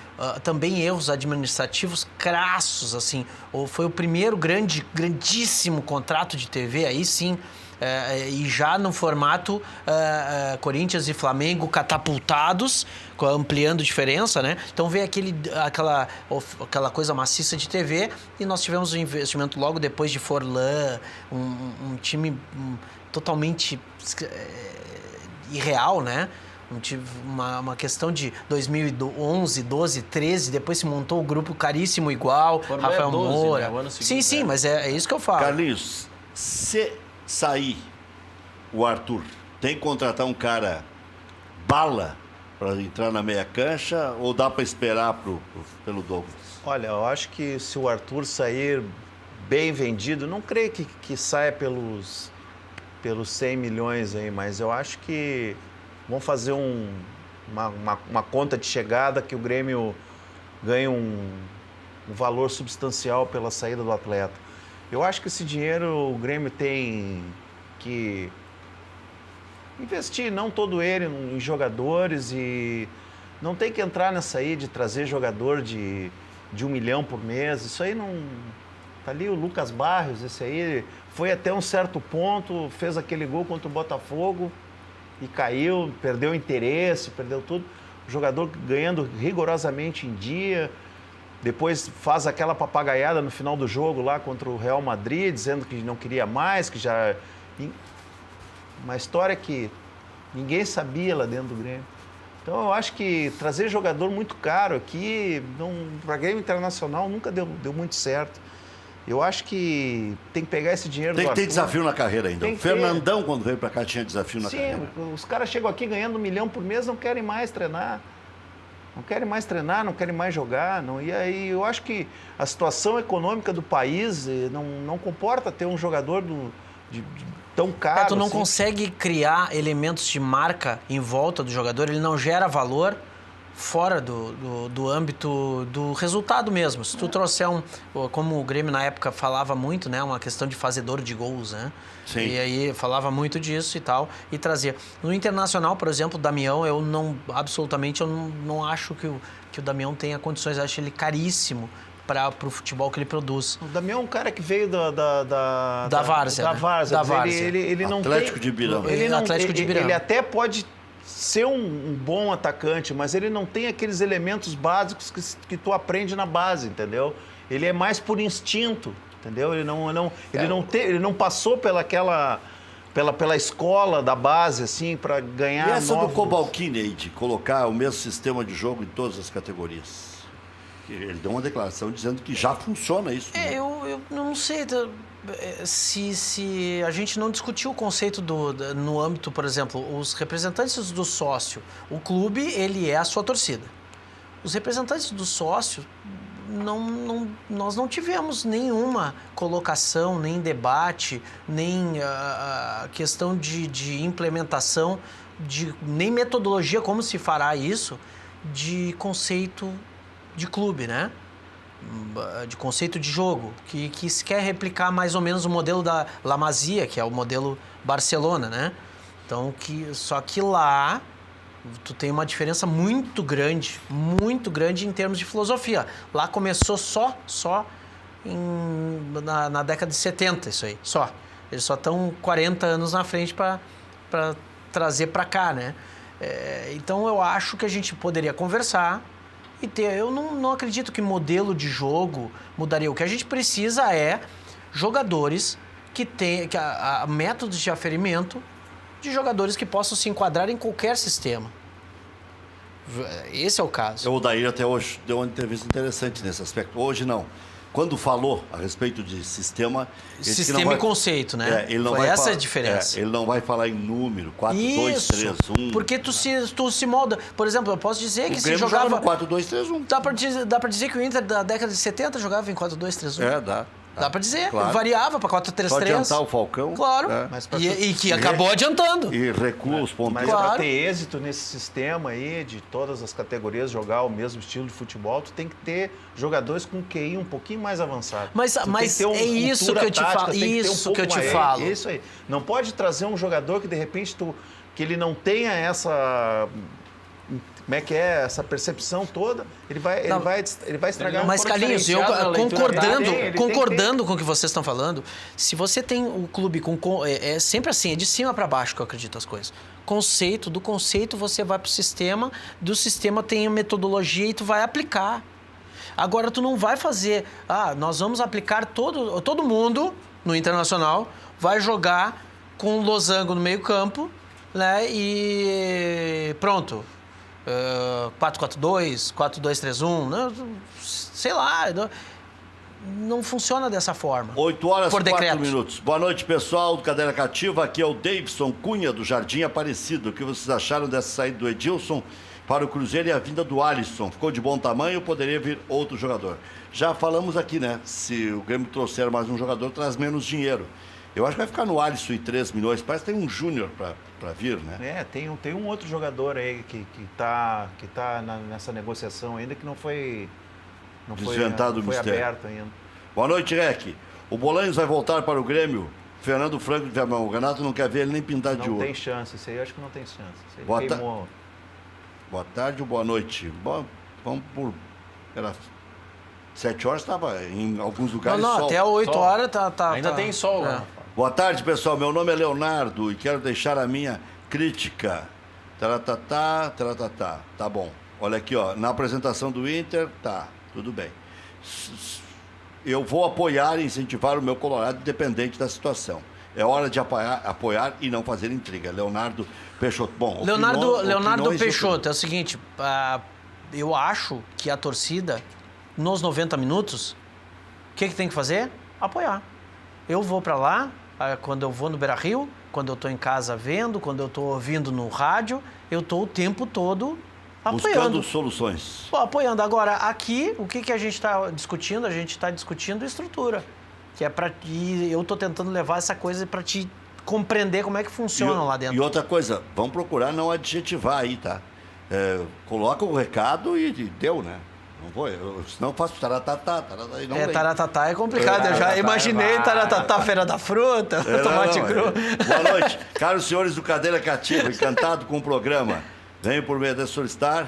também erros administrativos crassos, assim. Foi o primeiro grandíssimo contrato de TV, aí sim, e já no formato Corinthians e Flamengo catapultados, ampliando diferença, né? Então veio aquela coisa maciça de TV e nós tivemos um investimento logo depois de Forlan, um time totalmente irreal, né? Uma questão de 2011, 12, 13, depois se montou o grupo caríssimo igual, Forlan Rafael 12, Moura. né? O ano seguinte, Sim, mas é isso que eu falo. Carlinhos, se sair o Arthur, tem que contratar um cara bala para entrar na meia cancha ou dá para esperar pelo Douglas? Olha, eu acho que se o Arthur sair bem vendido, não creio que saia pelos 100 milhões aí, mas eu acho que vão fazer uma conta de chegada que o Grêmio ganha um valor substancial pela saída do atleta. Eu acho que esse dinheiro o Grêmio tem que investir, não todo ele, em jogadores, e não tem que entrar nessa aí de trazer jogador de 1 milhão por mês. Isso aí não... Tá ali o Lucas Barrios, esse aí foi até um certo ponto, fez aquele gol contra o Botafogo e caiu, perdeu o interesse, perdeu tudo. O jogador ganhando rigorosamente em dia, depois faz aquela papagaiada no final do jogo lá contra o Real Madrid, dizendo que não queria mais, que já... Uma história que ninguém sabia lá dentro do Grêmio. Então eu acho que trazer jogador muito caro aqui, para Grêmio Internacional, nunca deu muito certo. Eu acho que tem que pegar esse dinheiro Tem do que ter Arthur. desafio na carreira ainda. Tem O que Fernandão, quando veio para cá, tinha desafio na carreira. Sim, os caras chegam aqui ganhando 1 milhão por mês, não querem mais treinar. Não querem mais treinar, não querem mais jogar. E aí eu acho que a situação econômica do país não comporta ter um jogador tão caro. Tu não assim. consegue criar elementos de marca em volta do jogador, ele não gera valor fora do âmbito do resultado mesmo. Se tu trouxer como o Grêmio na época falava muito, né, uma questão de fazedor de gols, né? Sim. E aí falava muito disso e tal, e trazia. No Internacional, por exemplo, o Damião, eu não acho que o Damião tenha condições, eu acho ele caríssimo para o futebol que ele produz. O Damião é um cara que veio da Várzea, Da né? Várzea. Da Várzea. Ele não Atlético tem, de Ibirama. Atlético de Ibirama. Ele até pode ser um bom atacante, mas ele não tem aqueles elementos básicos que tu aprende na base, entendeu? Ele é mais por instinto, entendeu? Ele não passou pela escola da base, assim, para ganhar. E essa do Cobalcini aí, de colocar o mesmo sistema de jogo em todas as categorias? Ele deu uma declaração dizendo que já funciona isso. Né? Eu não sei se a gente não discutiu o conceito no âmbito, por exemplo, os representantes do sócio. O clube, ele é a sua torcida. Os representantes do sócio, nós não tivemos nenhuma colocação, nem debate, nem questão de implementação, nem metodologia, como se fará isso, de conceito de clube, né? De conceito de jogo, que se quer replicar mais ou menos o modelo da La Masia, que é o modelo Barcelona, né? Então, só que lá tu tem uma diferença muito grande em termos de filosofia. Lá começou só na década de 70, isso aí, só. Eles só estão 40 anos na frente para trazer para cá, né? Então, eu acho que a gente poderia conversar e ter... Eu não acredito que modelo de jogo mudaria. O que a gente precisa é jogadores que tenham métodos de aferimento de jogadores que possam se enquadrar em qualquer sistema. Esse é o caso. O Odair até hoje deu uma entrevista interessante nesse aspecto. Hoje não. quando falou a respeito de sistema... ele disse que Sistema não vai, e conceito, né? ele não Foi vai essa falar, a diferença. ele não vai falar em número, 4, 2, 3, 1... Porque tu se molda. Por exemplo, eu posso dizer que O se Grêmio jogava... joga no 4, 2, 3, 1. Dá pra dizer que o Inter da década de 70 jogava em 4-2-3-1. Dá. Dá pra dizer. Claro. Variava pra 4-3-3. Só adiantar o Falcão. Claro. É. Mas pra E que acabou adiantando. E recua os pontos. Mas Claro. para ter êxito nesse sistema aí, de todas as categorias jogar o mesmo estilo de futebol, tu tem que ter jogadores com QI um pouquinho mais avançado. Mas Tu tem que ter é isso cultura que eu te tática, falo. tem que ter um Isso pouco que eu te mais. falo. Isso aí. Não pode trazer um jogador que de repente que ele não tenha essa... Como é que é essa percepção toda? Ele vai estragar. Mas, Carlinhos, eu diferenciado na leitura concordando com o que vocês estão falando, se você tem um clube com... É sempre assim, é de cima para baixo que eu acredito as coisas. Do conceito você vai para o sistema, do sistema tem a metodologia e tu vai aplicar. Agora, tu não vai fazer... nós vamos aplicar todo mundo no Internacional, vai jogar com o losango no meio campo, né? E pronto. 4-4-2, 4-2-3-1, né? Sei lá, não funciona dessa forma. 8 horas Por e 4 decreto. minutos. Boa noite, pessoal do Cadeira Cativa. Aqui é o Davidson Cunha, do Jardim Aparecido. O que vocês acharam dessa saída do Edilson para o Cruzeiro e a vinda do Alisson? Ficou de bom tamanho, poderia vir outro jogador. Já falamos aqui, né? Se o Grêmio trouxer mais um jogador, traz menos dinheiro. Eu acho que vai ficar no Alisson e 3 milhões. Parece que tem um Júnior para vir, né? Tem um outro jogador aí que tá nessa negociação ainda que não foi Desventado o mistério. aberto ainda. Boa noite, Rec. O Bolanhos vai voltar para o Grêmio. Fernando Franco de Viamão. O Renato não quer ver ele nem pintar de Não ouro. tem chance, isso aí eu acho que não tem chance. Isso aí Boa queimou. Boa tarde ou boa noite? Vamos por... Era 7 horas, estava em alguns lugares sol. Até 8 Sol. horas tá... Ainda tem sol, né? Boa tarde, pessoal. Meu nome é Leonardo e quero deixar a minha crítica. Taratatá. Tá bom. Olha aqui, ó. Na apresentação do Inter, tá. Tudo bem. Eu vou apoiar e incentivar o meu Colorado, independente da situação. É hora de apoiar e não fazer intriga. Leonardo Peixoto. Bom, Leonardo Peixoto, é o seguinte, eu acho que a torcida, nos 90 minutos, o que tem que fazer? Apoiar. Eu vou para lá, quando eu vou no Beira-Rio, quando eu estou em casa vendo, quando eu estou ouvindo no rádio, eu estou o tempo todo apoiando. Buscando soluções. Apoiando. Agora, aqui, o que a gente está discutindo? A gente está discutindo estrutura. Que é e eu estou tentando levar essa coisa para te compreender como é que funciona lá dentro. E outra coisa, vamos procurar não adjetivar aí, tá? Coloca o recado e deu, né? Não vou, senão eu faço taratatá, e não vem. Taratatá é complicado. Eu já imaginei taratatá, Feira da Fruta, tomate cru. Boa noite. Caros senhores do Cadeira Cativa, encantado com o programa. Venho por meio de solicitar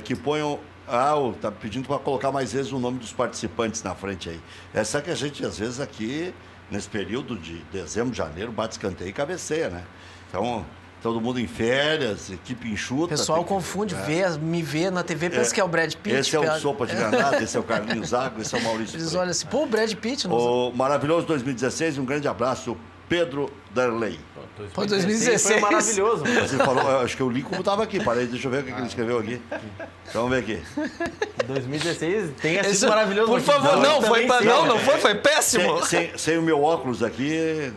que ponham... tá pedindo para colocar mais vezes o nome dos participantes na frente aí. Essa que a gente, às vezes, aqui, nesse período de dezembro, janeiro, bate escanteio e cabeceia, né? Então... Todo mundo em férias, equipe enxuta. O pessoal confunde, me vê na TV, pensa que é o Brad Pitt. Esse é o Sopa de Granada, esse é o Carlinhos Zago, esse é o Maurício. Eles olham assim, o Brad Pitt. O maravilhoso 2016, um grande abraço, Pedro Darley. Pô, 2016 foi maravilhoso. Você falou, acho que eu li como estava aqui, parei, deixa eu ver o que ele escreveu aqui. Então, vamos ver aqui. 2016 tenha sido maravilhoso. Por favor, não foi péssimo. Sem o meu óculos aqui,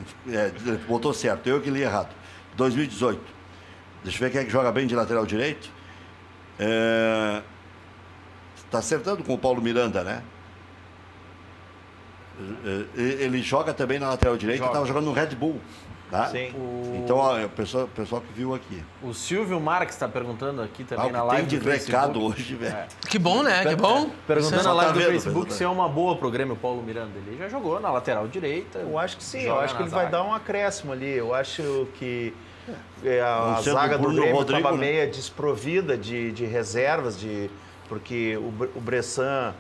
botou certo, eu que li errado. 2018. Deixa eu ver quem é que joga bem de lateral direito. Está acertando com o Paulo Miranda, né? Ele joga também na lateral direita, estava jogando no Red Bull. Tá? Sim. Então, ó, o pessoal que viu aqui. O Silvio Marques está perguntando aqui também na live tem de do Facebook. recado hoje, velho. Que bom, né? Que bom. Perguntando Só na live tá do vendo, Facebook se é uma boa pro Grêmio o Paulo Miranda. Ele já jogou na lateral direita. Eu acho que sim, joga eu acho que na ele vai zaga. dar um acréscimo ali. Eu acho que a Não sendo zaga do Bruno Grêmio Rodrigo, estava né? meio desprovida de reservas, porque o Bressan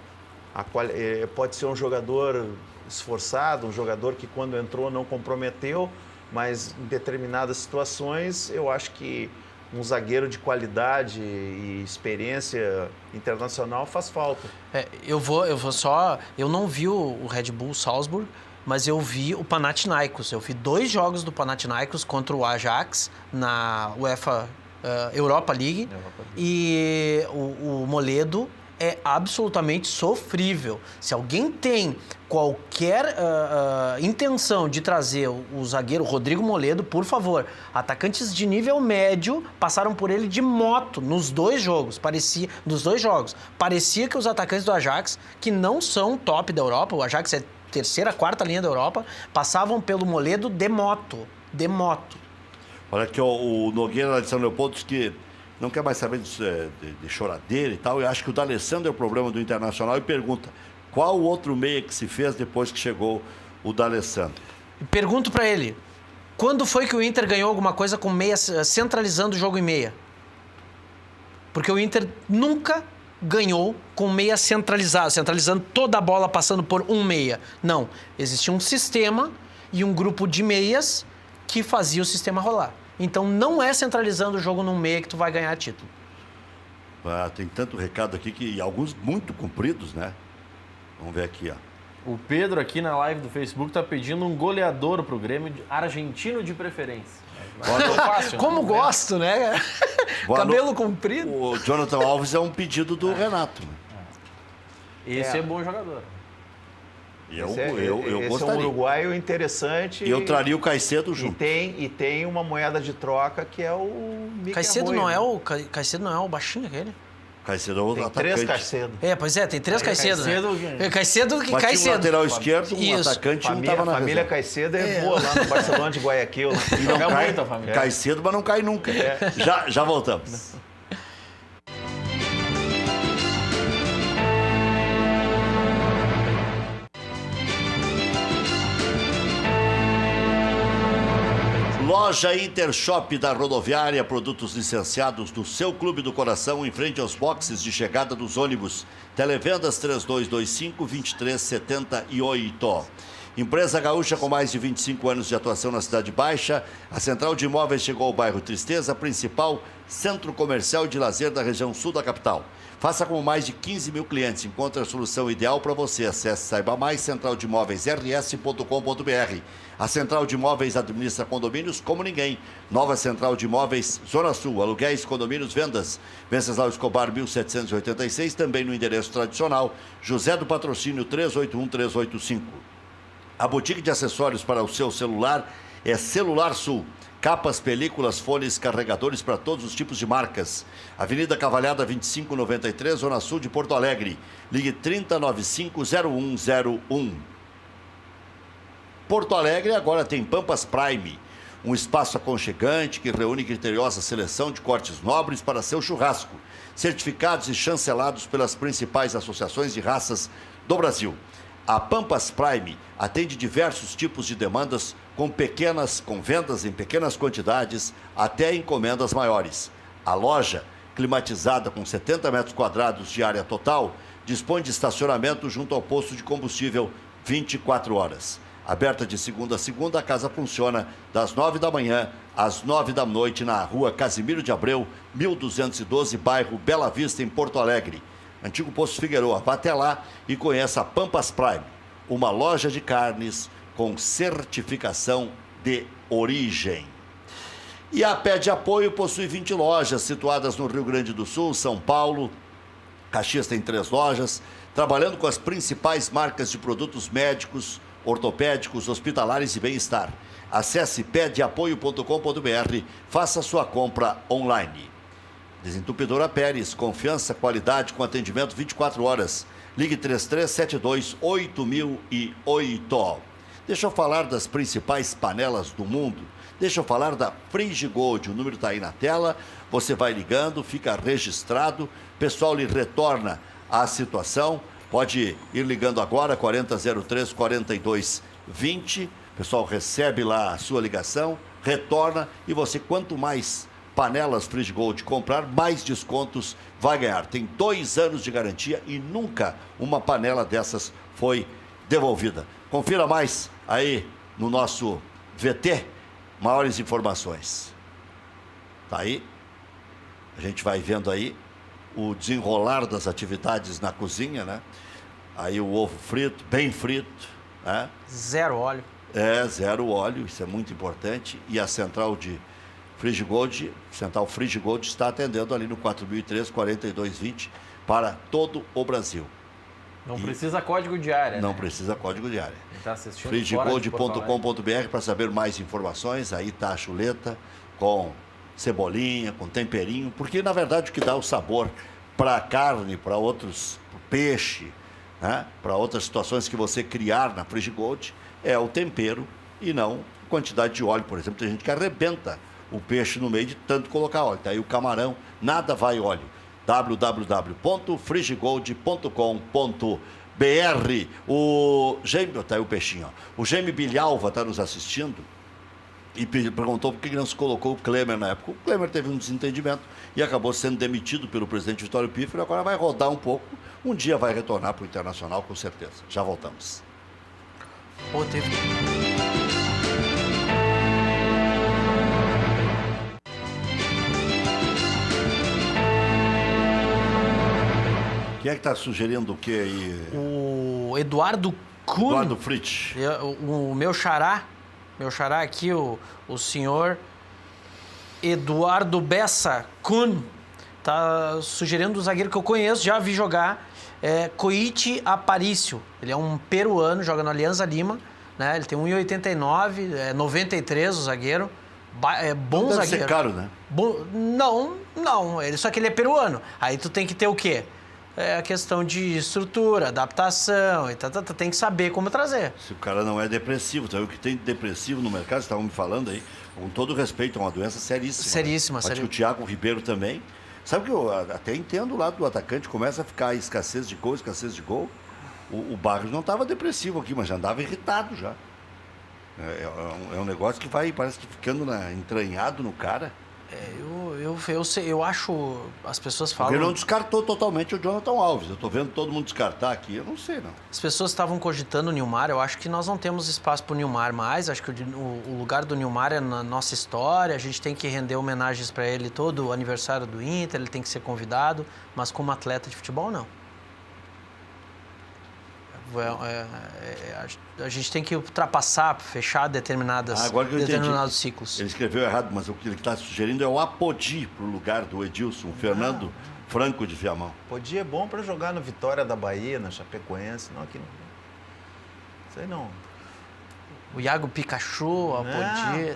pode ser um jogador esforçado, um jogador que quando entrou não comprometeu, mas em determinadas situações eu acho que um zagueiro de qualidade e experiência internacional faz falta. Eu não vi o Red Bull Salzburg, mas eu vi o Panathinaikos. Eu vi 2 jogos do Panathinaikos contra o Ajax na UEFA Europa League. E o Moledo é absolutamente sofrível. Se alguém tem qualquer intenção de trazer o zagueiro Rodrigo Moledo, por favor, atacantes de nível médio passaram por ele de moto nos dois jogos. Parecia que os atacantes do Ajax, que não são top da Europa, o Ajax é terceira, quarta linha da Europa, passavam pelo Moledo de moto. Olha aqui, o Nogueira lá de São Leopoldo disse que não quer mais saber de choradeira e tal. Eu acho que o D'Alessandro é o problema do Internacional e pergunta qual o outro meia que se fez depois que chegou o D'Alessandro. Pergunto pra ele, quando foi que o Inter ganhou alguma coisa com meia, centralizando o jogo em meia? Porque o Inter nunca ganhou com meia centralizando toda a bola passando por um meia. Não, existia um sistema e um grupo de meias que fazia o sistema rolar. Então não é centralizando o jogo num meia que tu vai ganhar título. Tem tanto recado aqui e alguns muito compridos, né? Vamos ver aqui, ó. O Pedro aqui na live do Facebook tá pedindo um goleador pro Grêmio, argentino de preferência. Fácil, como né? Gosto, né? Cabelo comprido. O Jonathan Alves é um pedido do Renato. Né? Esse é bom jogador. Eu esse gostaria. é um uruguaio interessante. Eu traria o Caicedo junto. E tem uma moeda de troca que é o Mickey Caicedo Arroyo, não é né? o Caicedo não é o baixinho aquele? Caicedo é o Tem atacante. 3 Caicedo. Pois é, tem 3 Caicedo. Caicedo, Caicedo que Mas cai tinha um cedo. lateral esquerdo, um Isso. atacante e um tava na Família reserva. Caicedo é boa lá no Barcelona de Guayaquil. E não Joga cai, muito a família. cai cedo, mas não cai nunca. Já voltamos. Loja Intershop da Rodoviária, produtos licenciados do seu clube do coração, em frente aos boxes de chegada dos ônibus. Televendas 3225-2378. Empresa gaúcha com mais de 25 anos de atuação na Cidade Baixa. A Central de Imóveis chegou ao bairro Tristeza, principal centro comercial e de lazer da região sul da capital. Faça com mais de 15 mil clientes. Encontre a solução ideal para você. Acesse, saiba mais, centraldeimoveisrs.com.br. A Central de Imóveis administra condomínios como ninguém. Nova Central de Imóveis, Zona Sul, aluguéis, condomínios, vendas. Venceslau Escobar, 1786, também no endereço tradicional. José do Patrocínio, 381-385. A boutique de acessórios para o seu celular é Celular Sul. Capas, películas, fones, carregadores para todos os tipos de marcas. Avenida Cavalhada 2593, Zona Sul de Porto Alegre. Ligue 3095-0101. Porto Alegre agora tem Pampas Prime, um espaço aconchegante que reúne criteriosa seleção de cortes nobres para seu churrasco, certificados e chancelados pelas principais associações de raças do Brasil. A Pampas Prime atende diversos tipos de demandas com vendas em pequenas quantidades até encomendas maiores. A loja, climatizada com 70 metros quadrados de área total, dispõe de estacionamento junto ao posto de combustível 24 horas. Aberta de segunda a segunda, a casa funciona das 9 da manhã às 9 da noite na rua Casimiro de Abreu, 1212, bairro Bela Vista, em Porto Alegre. Antigo Posto Figueroa. Vá até lá e conheça a Pampas Prime, uma loja de carnes com certificação de origem. E a Pé de Apoio possui 20 lojas situadas no Rio Grande do Sul, São Paulo. Caxias tem 3 lojas, trabalhando com as principais marcas de produtos médicos, ortopédicos, hospitalares e bem-estar. Acesse pedeapoio.com.br, faça sua compra online. Desentupidora Pérez, confiança, qualidade com atendimento 24 horas. Ligue 3372-8008. Deixa eu falar das principais panelas do mundo. Deixa eu falar da Frigigold. O número está aí na tela. Você vai ligando, fica registrado. O pessoal lhe retorna a situação. Pode ir ligando agora, 4003-4220. O pessoal recebe lá a sua ligação, retorna e você, quanto mais panelas Frigigold comprar, mais descontos vai ganhar. Tem 2 anos de garantia e nunca uma panela dessas foi devolvida. Confira mais aí no nosso VT, maiores informações. Tá aí, a gente vai vendo aí o desenrolar das atividades na cozinha, né? Aí o ovo frito, bem frito, né? 0 óleo. 0 óleo, isso é muito importante. E a central de Frigigold, Central Frigigold está atendendo ali no 4003-4220 para todo o Brasil. Não precisa código de área. Não né? precisa código de área. Quem está assistindo fora de Porto Alegre. Frigigold.com.br para saber mais informações. Aí tá a chuleta com cebolinha, com temperinho, porque na verdade o que dá o sabor para a carne, para outros, pro peixe, né? Para outras situações que você criar na Frigigold é o tempero e não quantidade de óleo. Por exemplo, tem gente que arrebenta o peixe no meio de tanto colocar óleo. Tá aí o camarão, nada vai óleo. www.frigigold.com.br. O Gêmeo, tá aí o peixinho, ó. O Gêmeo Bilhalva está nos assistindo e perguntou por que não se colocou o Klemer na época. O Klemer teve um desentendimento e acabou sendo demitido pelo presidente Vitório Pífero. Agora vai rodar um pouco. Um dia vai retornar para o Internacional, com certeza. Já voltamos. Pô, teve... Quem é que está sugerindo o quê aí? O Eduardo Kuhn. Eduardo Fritz. O meu xará aqui, o senhor Eduardo Bessa Kuhn, tá sugerindo um zagueiro que eu conheço, já vi jogar, Coiti Aparício. Ele é um peruano, joga no Alianza Lima, né? Ele tem 1,89, 93 o zagueiro. Bom Deve zagueiro. ser caro, né? Não. Só que ele é peruano. Aí tu tem que ter o quê? É a questão de estrutura, adaptação, e tem que saber como trazer. Se o cara não é depressivo, sabe o que tem de depressivo no mercado, estavam me falando aí, com todo respeito, é uma doença seríssima. Seríssima, Acho que o Thiago Ribeiro também. Sabe que eu até entendo o lado do atacante, começa a ficar escassez de gol. O Barros não estava depressivo aqui, mas já andava irritado já. É um negócio que vai, parece que ficando entranhado no cara. Eu acho, as pessoas falam... Porque ele não descartou totalmente o Jonathan Alves. Eu estou vendo todo mundo descartar aqui, eu não sei, não. As pessoas estavam cogitando o Nilmar, eu acho que nós não temos espaço para o Nilmar mais, acho que o lugar do Nilmar é na nossa história, a gente tem que render homenagens para ele todo o aniversário do Inter, ele tem que ser convidado, mas como atleta de futebol, não. A gente tem que ultrapassar, fechar determinados ciclos. Ele escreveu errado, mas o que ele está sugerindo é o Apodi para o lugar do Edilson, Fernando Franco de Viamão. Apodi é bom para jogar no Vitória da Bahia, na Chapecoense, não aqui não. Sei não. O Iago Pikachu, o Apodi.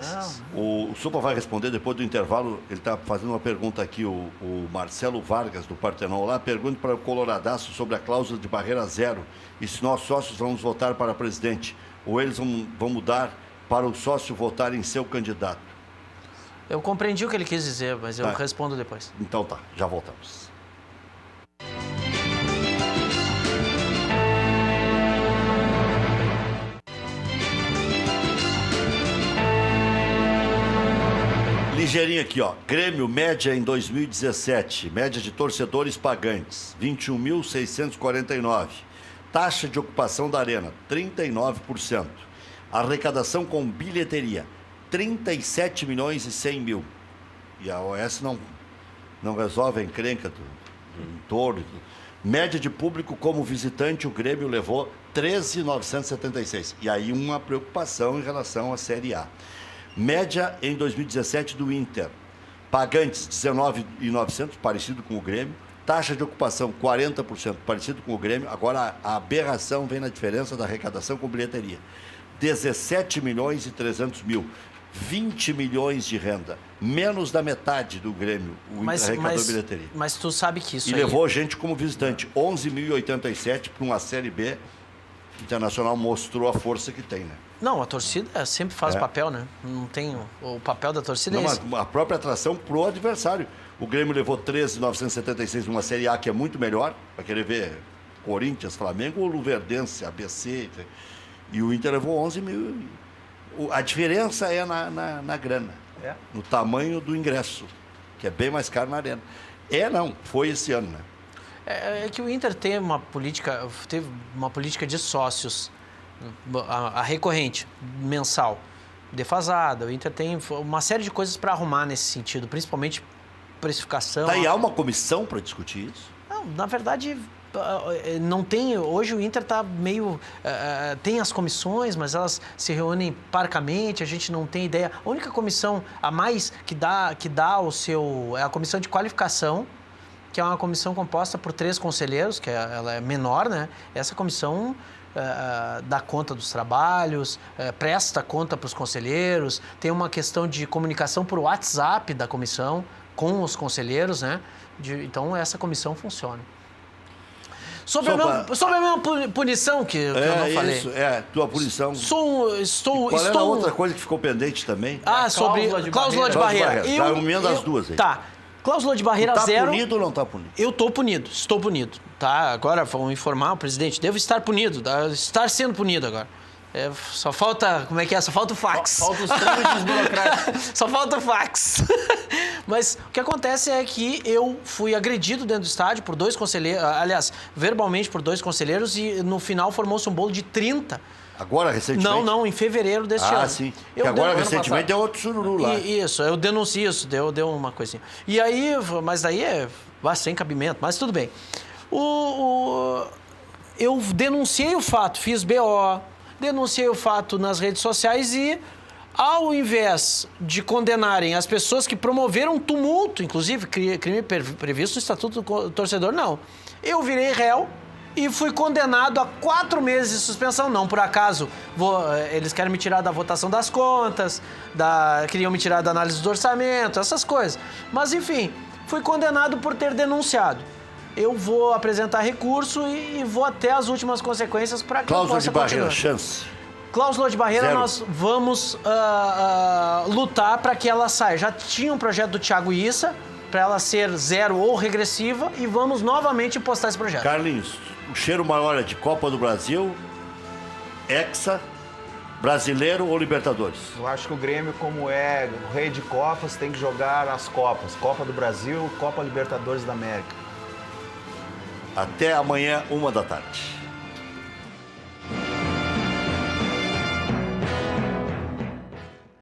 O Supa vai responder depois do intervalo. Ele está fazendo uma pergunta aqui, o Marcelo Vargas, do Partenon. Lá, pergunta para o Coloradaço sobre a cláusula de barreira zero. E se nós sócios vamos votar para presidente, ou eles vão mudar para o sócio votar em seu candidato? Eu compreendi o que ele quis dizer, mas eu respondo depois. Então tá, já voltamos. Ligeirinho aqui, ó. Grêmio, média em 2017. Média de torcedores pagantes, 21.649. Taxa de ocupação da arena, 39%. Arrecadação com bilheteria, 37 milhões e 100 mil. E a OS não resolve a encrenca do entorno. Média de público como visitante, o Grêmio levou 13.976. E aí uma preocupação em relação à Série A. Média em 2017 do Inter. Pagantes, 19.900, parecido com o Grêmio. Taxa de ocupação, 40%, parecido com o Grêmio. Agora, a aberração vem na diferença da arrecadação com bilheteria. 17 milhões e 300 mil. 20 milhões de renda. Menos da metade do Grêmio, o Inter arrecadou bilheteria. Mas tu sabe que isso E levou gente como visitante. 11.087 para uma Série B. Internacional mostrou a força que tem, né? Não, a torcida sempre faz papel, né? Não tem... O papel da torcida é esse. Mas a própria atração pro adversário. O Grêmio levou 13.976 numa Série A que é muito melhor. Vai querer ver Corinthians, Flamengo ou Luverdense, ABC. E o Inter levou 11 mil. A diferença é na grana. No tamanho do ingresso, que é bem mais caro na arena. Foi esse ano, né? É que o Inter teve uma política de sócios, a recorrente, mensal, defasada. O Inter tem uma série de coisas para arrumar nesse sentido, principalmente precificação. E há uma comissão para discutir isso? Não, na verdade, não tem. Hoje o Inter está meio... tem as comissões, mas elas se reúnem parcamente, a gente não tem ideia. A única comissão a mais que dá o seu... é a comissão de qualificação, que é uma comissão composta por 3 conselheiros, que ela é menor, né? Essa comissão dá conta dos trabalhos, presta conta para os conselheiros, tem uma questão de comunicação por WhatsApp da comissão com os conselheiros, né? Então, essa comissão funciona. Sobre a mesma punição que eu não falei. Isso, tua punição. Qual era a outra coisa que ficou pendente também? Sobre cláusula de barreira. Já emenda as duas aí. Tá. Cláusula de barreira tá zero. Tá punido ou não tá punido? Eu estou punido. Tá, agora vamos informar o presidente. Devo estar punido, estar sendo punido agora. Só falta, como é que é? Só falta o fax. Falta os trâmites burocráticos. Só falta o fax. Mas o que acontece é que eu fui agredido dentro do estádio por 2 conselheiros, aliás, verbalmente por 2 conselheiros, e no final formou-se um bolo de 30. Agora, recentemente? Não, em fevereiro deste ano. Sim. Porque agora, recentemente, deu outro sururu lá. Isso, eu denuncio isso, deu uma coisinha. E aí, mas daí sem cabimento, mas tudo bem. Eu denunciei o fato, fiz BO, denunciei o fato nas redes sociais e, ao invés de condenarem as pessoas que promoveram tumulto, inclusive crime previsto no Estatuto do Torcedor, não. Eu virei réu e fui condenado a 4 meses de suspensão. Não, por acaso, eles querem me tirar da votação das contas, queriam me tirar da análise do orçamento, essas coisas. Mas, enfim, fui condenado por ter denunciado. Eu vou apresentar recurso e vou até as últimas consequências para que eu possa continuar. Cláusula de barreira, chance. Cláusula de barreira, 0. nós vamos lutar para que ela saia. Já tinha um projeto do Thiago Issa para ela ser 0 ou regressiva e vamos novamente postar esse projeto. Carlinhos, o cheiro maior é de Copa do Brasil, Hexa, Brasileiro ou Libertadores? Eu acho que o Grêmio, como é o rei de Copas, tem que jogar as Copas. Copa do Brasil, Copa Libertadores da América. Até amanhã, 1h da tarde.